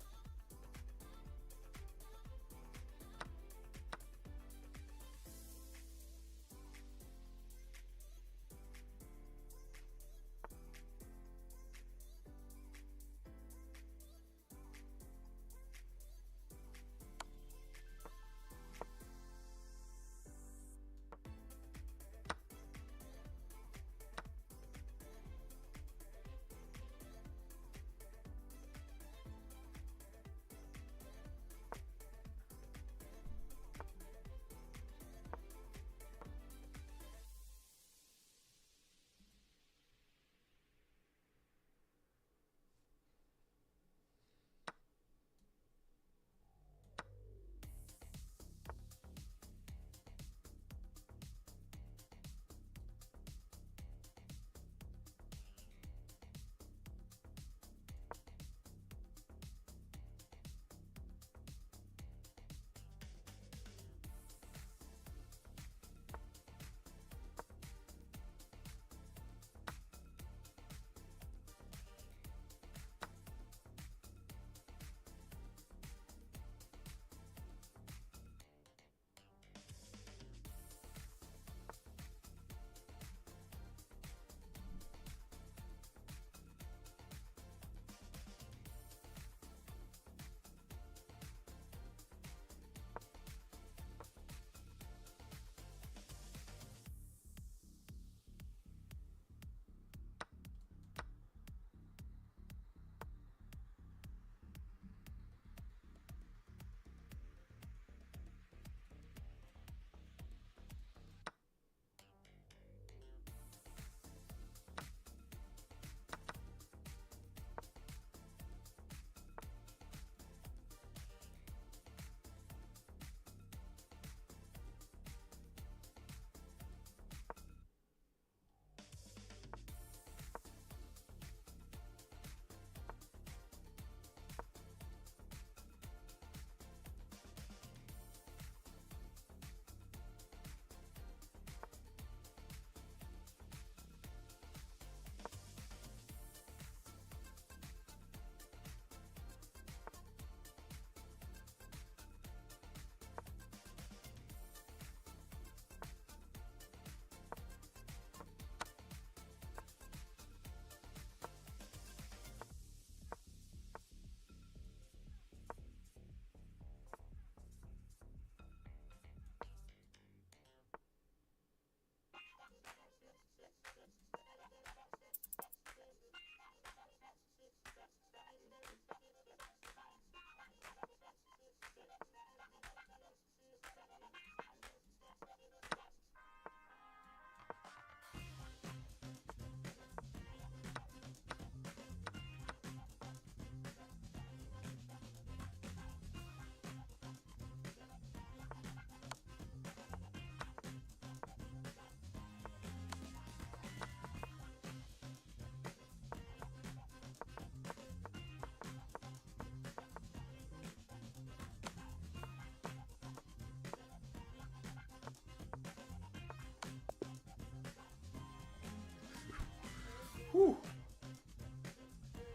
Whew.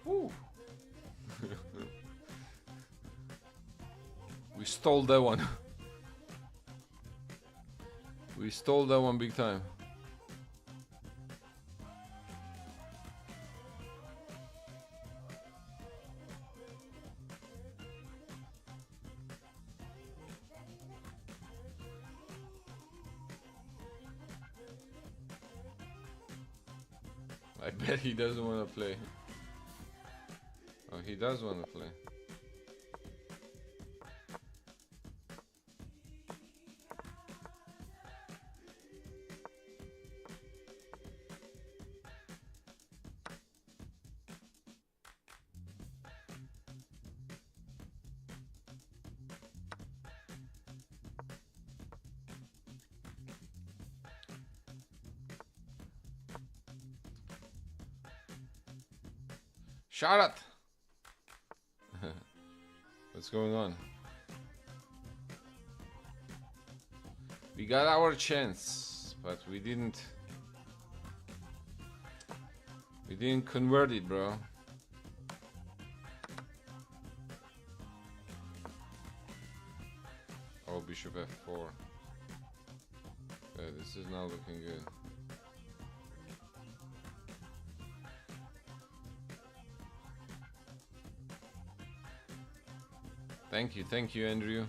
Whew. We stole that one. We stole that one big time. I bet he doesn't want to play. Oh, he does want to play. Shut it! What's going on? We got our chance, but we didn't convert it, bro. Oh, bishop f4. Okay, this is not looking good. Thank you, Andrew.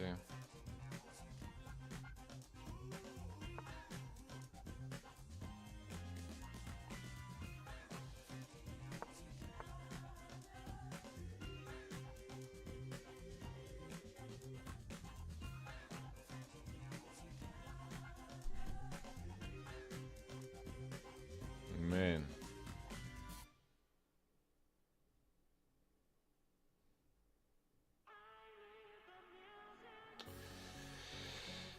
Okay. Man.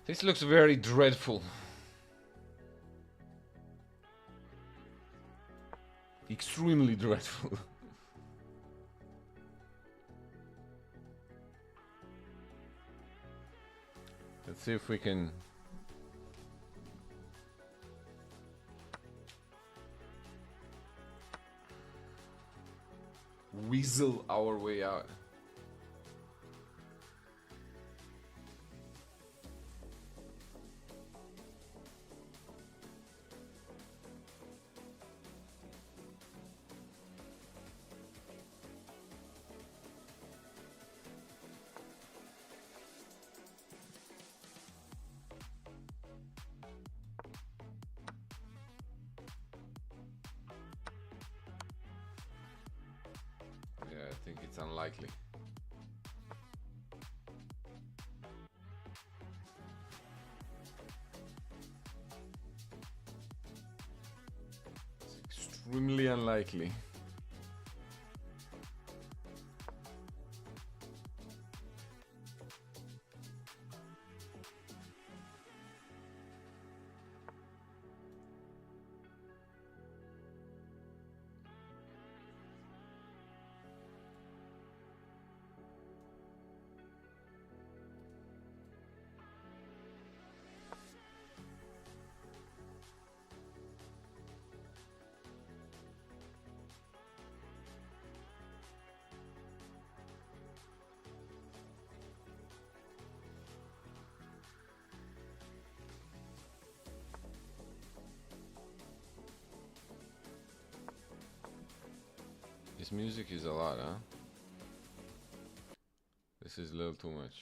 This looks very dreadful. Extremely dreadful. Let's see if we can weasel our way out. Yeah, I think it's unlikely. It's extremely unlikely. This music is a lot, huh? This is a little too much.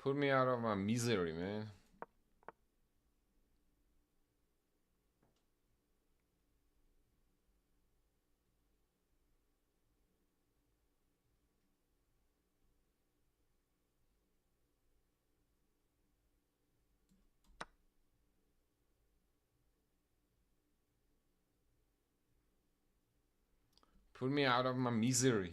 Put me out of my misery, man. Put me out of my misery.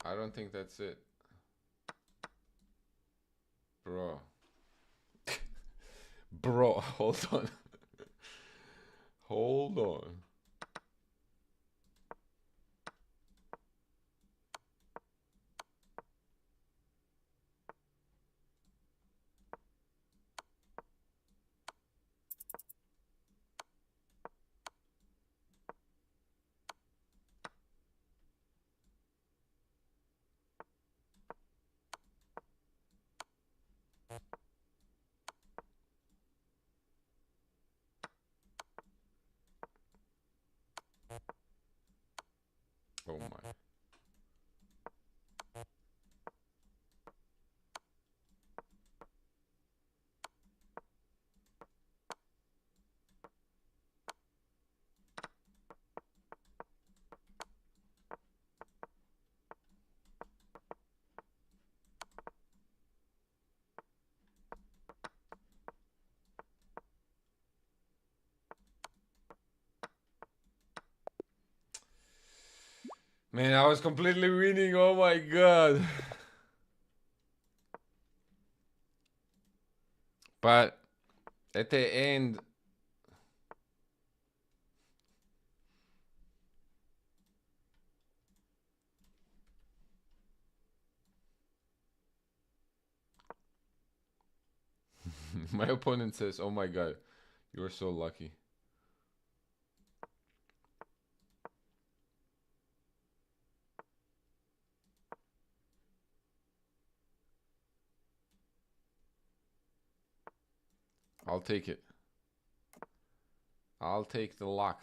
I don't think that's it. Bro. Bro, hold on. Hold on. Man, I was completely winning. Oh my god. But at the end, my opponent says, "Oh my god, you are so lucky." I'll take it. I'll take the luck.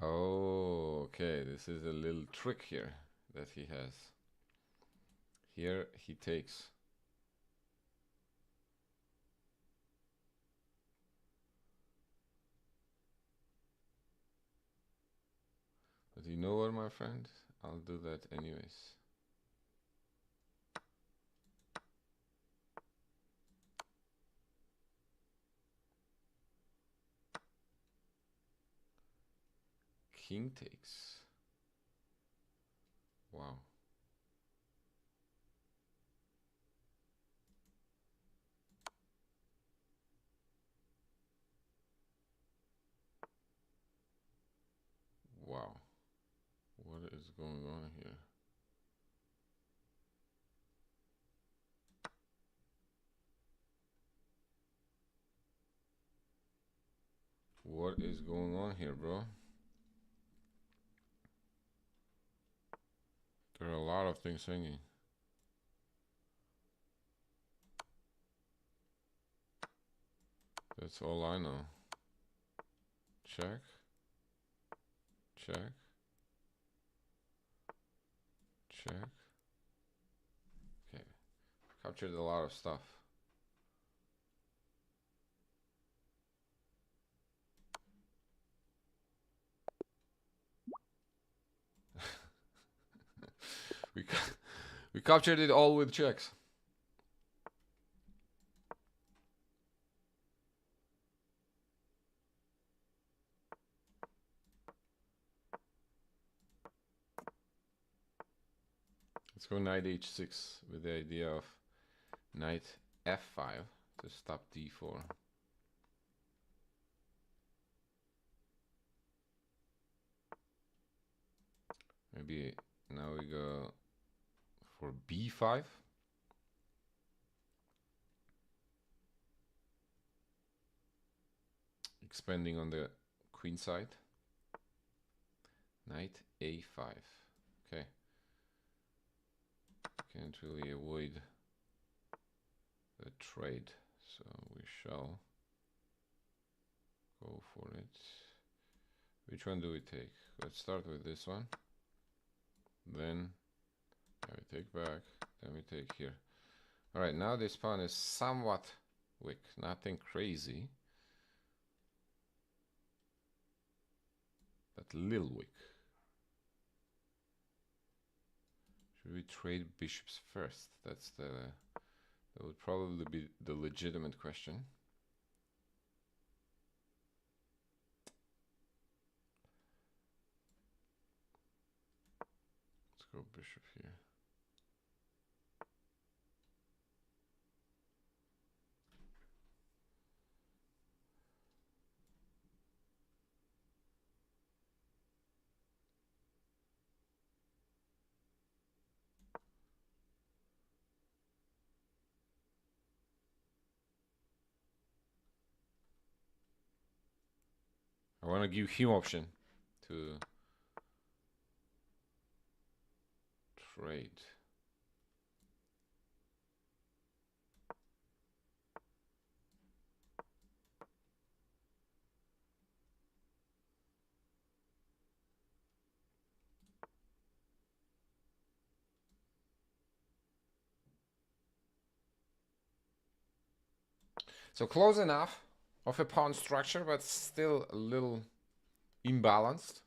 Oh, okay. This is a little trick here that he has. Here he takes. But you know what, my friend? I'll do that anyways. King takes. Wow. Wow. What is going on here? What is going on here, bro? There are a lot of things hanging. That's all I know. Check. Check. Check. Okay. Captured a lot of stuff. We captured it all with checks. Let's go knight h6 with the idea of knight f5 to stop d4. Maybe now we go for b5. Expanding on the queen side. Knight a5. Okay. Can't really avoid the trade, so we shall go for it. Which one do we take? Let's start with this one. Then we take back. Then we take here. All right, now this pawn is somewhat weak. Nothing crazy, but little weak. Should we trade bishops first? That would probably be the legitimate question. Let's go bishop here. I want to give him option to trade. So close enough of a pawn structure, but still a little imbalanced.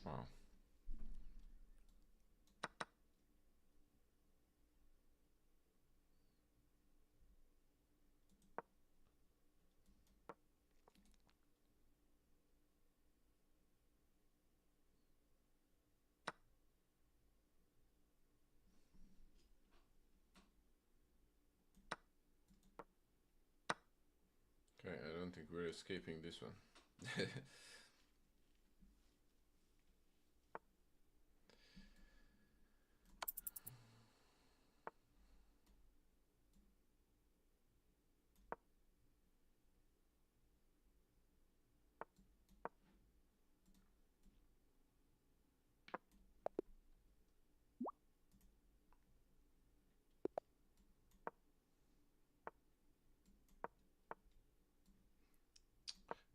Wow. Okay, I don't think we're escaping this one.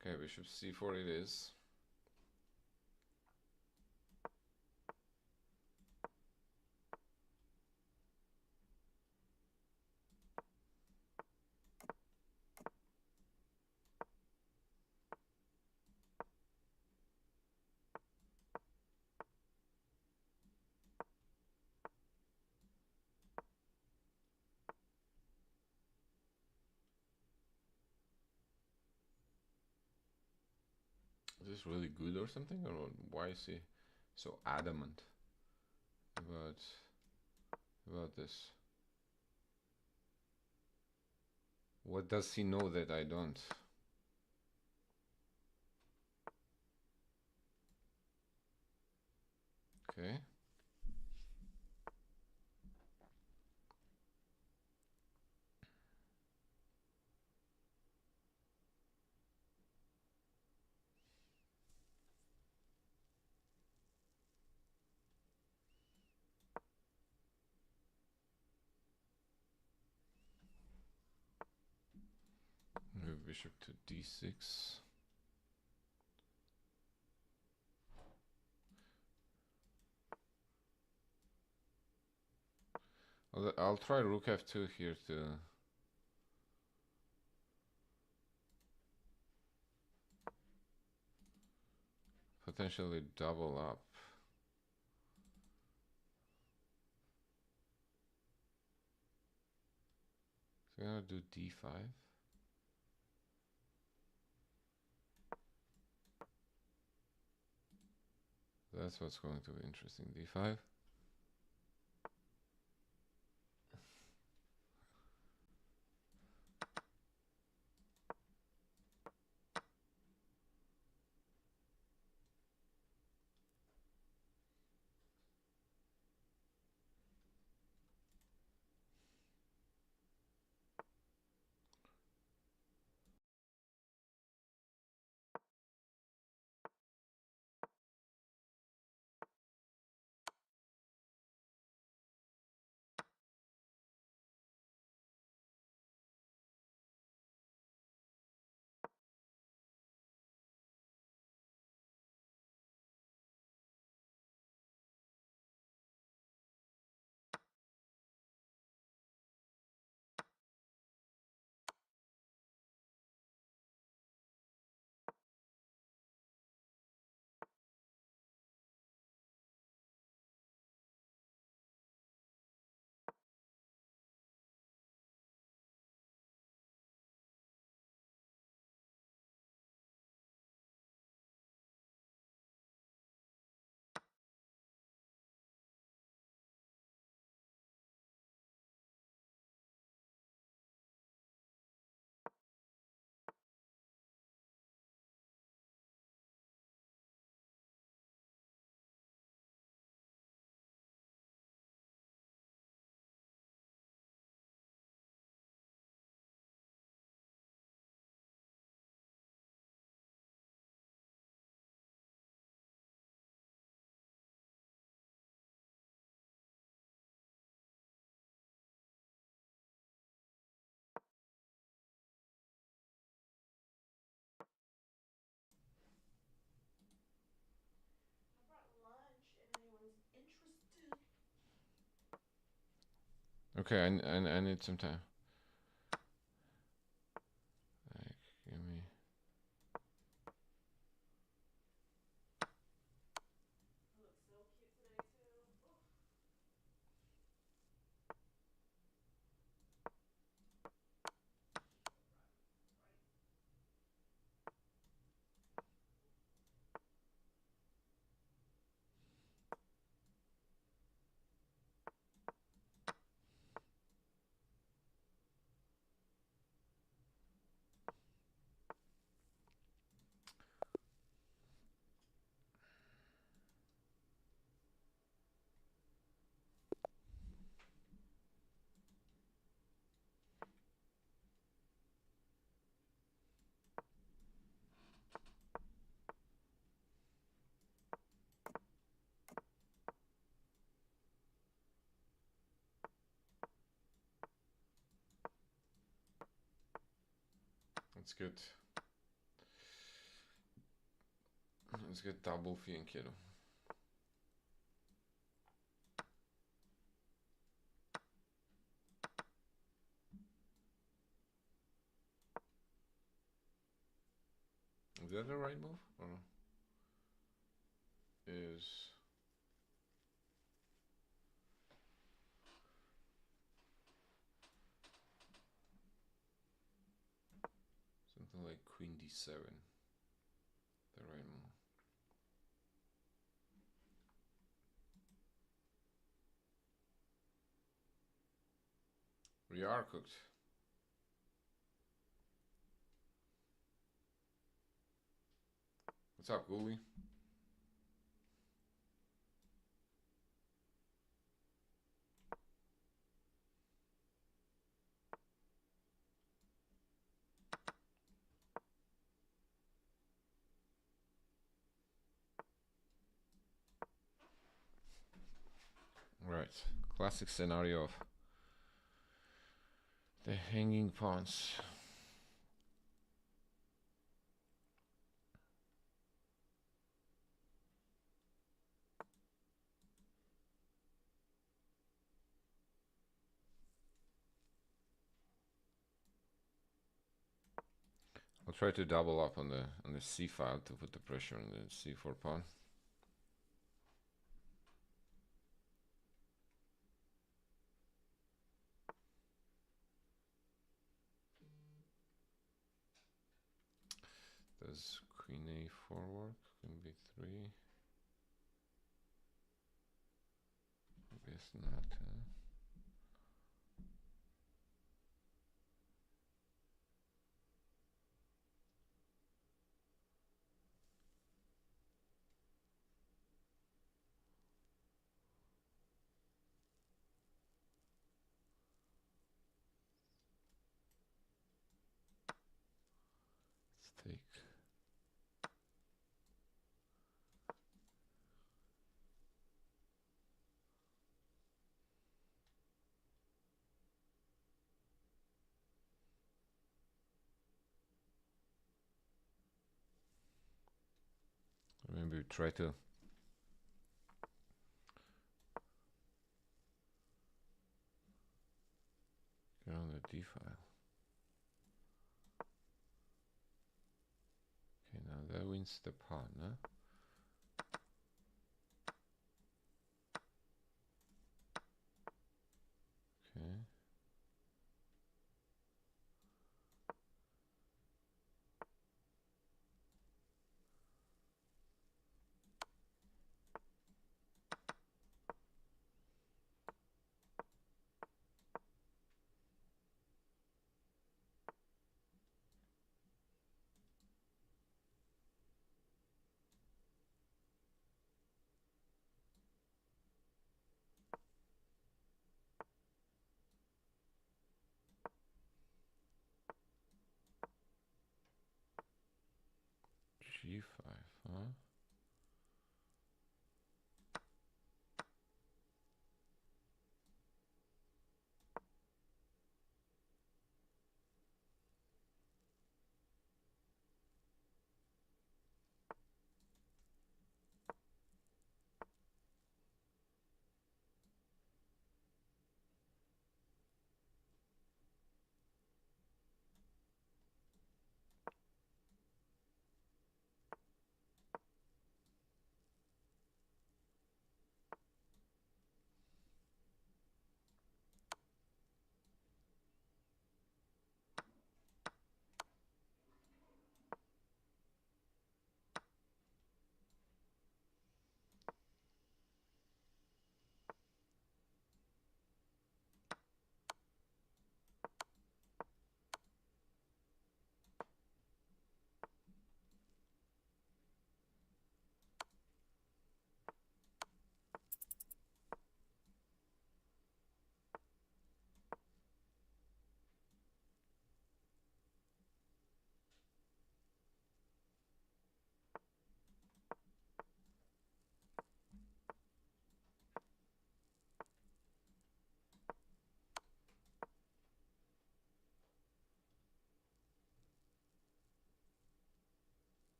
Okay, bishop c4 it is. Is this really good or something? Or why is he so adamant about this? What does he know that I don't? Okay. Move bishop to d6. I'll try rook f2 here to potentially double up. So I'm gonna do d5. That's what's going to be interesting. d5. Okay, I need some time. Like, give me. That's good. Let's get double fee and kilo. Is that the right move? Or no? Is something like Queen D7 the right move? We are cooked. What's up, Ghoulie? Right, classic scenario of the hanging pawns. I'll try to double up on the C file to put the pressure on the C4 pawn. Does Queen A4 work? Queen B3? I guess not. Huh? Let's take. Maybe try to get on the D file. Okay, now that wins the pawn, huh? Okay. G5, huh?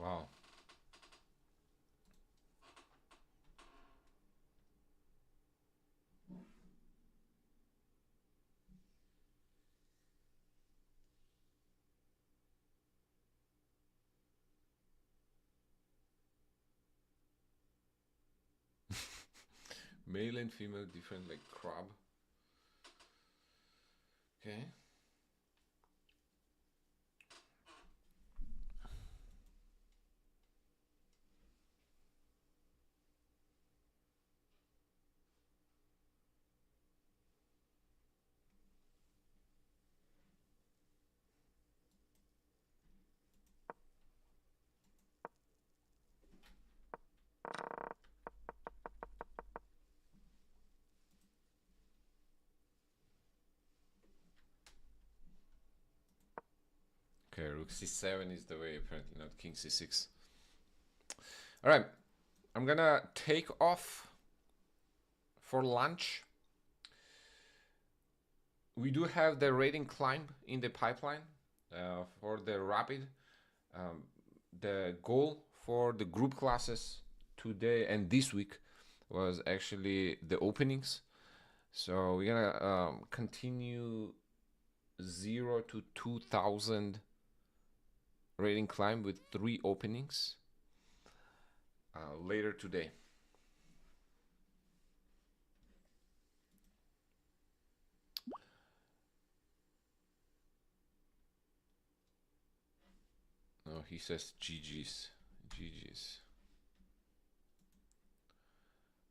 Wow. Male and female different, like crab. Okay. Okay, rook c7 is the way, apparently, not king c6. All right, I'm gonna take off for lunch. We do have the rating climb in the pipeline for the rapid. The goal for the group classes today and this week was actually the openings. So we're gonna continue 0 to 2000 rating climb with 3 openings later today. No, he says GG's. GG's.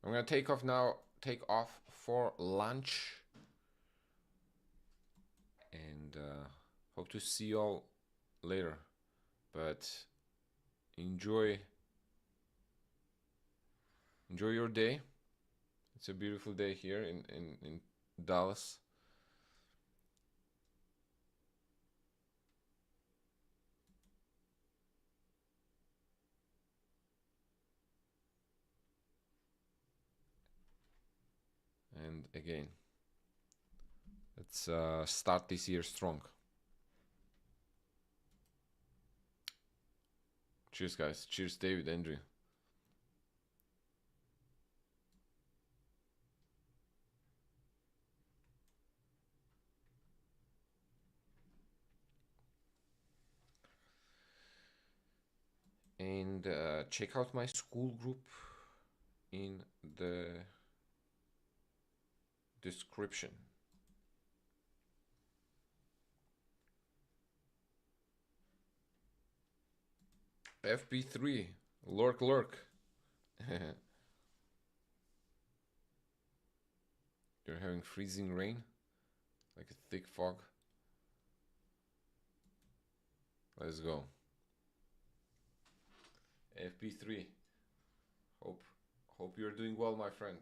I'm gonna take off now. Take off for lunch, and hope to see you all later. But enjoy your day. It's a beautiful day here in Dallas. And again, let's start this year strong. Cheers, guys. Cheers, David, Andrew. And check out my school group in the description. FB3, lurk. You're having freezing rain, like a thick fog. Let's go. FB3. Hope you're doing well, my friend.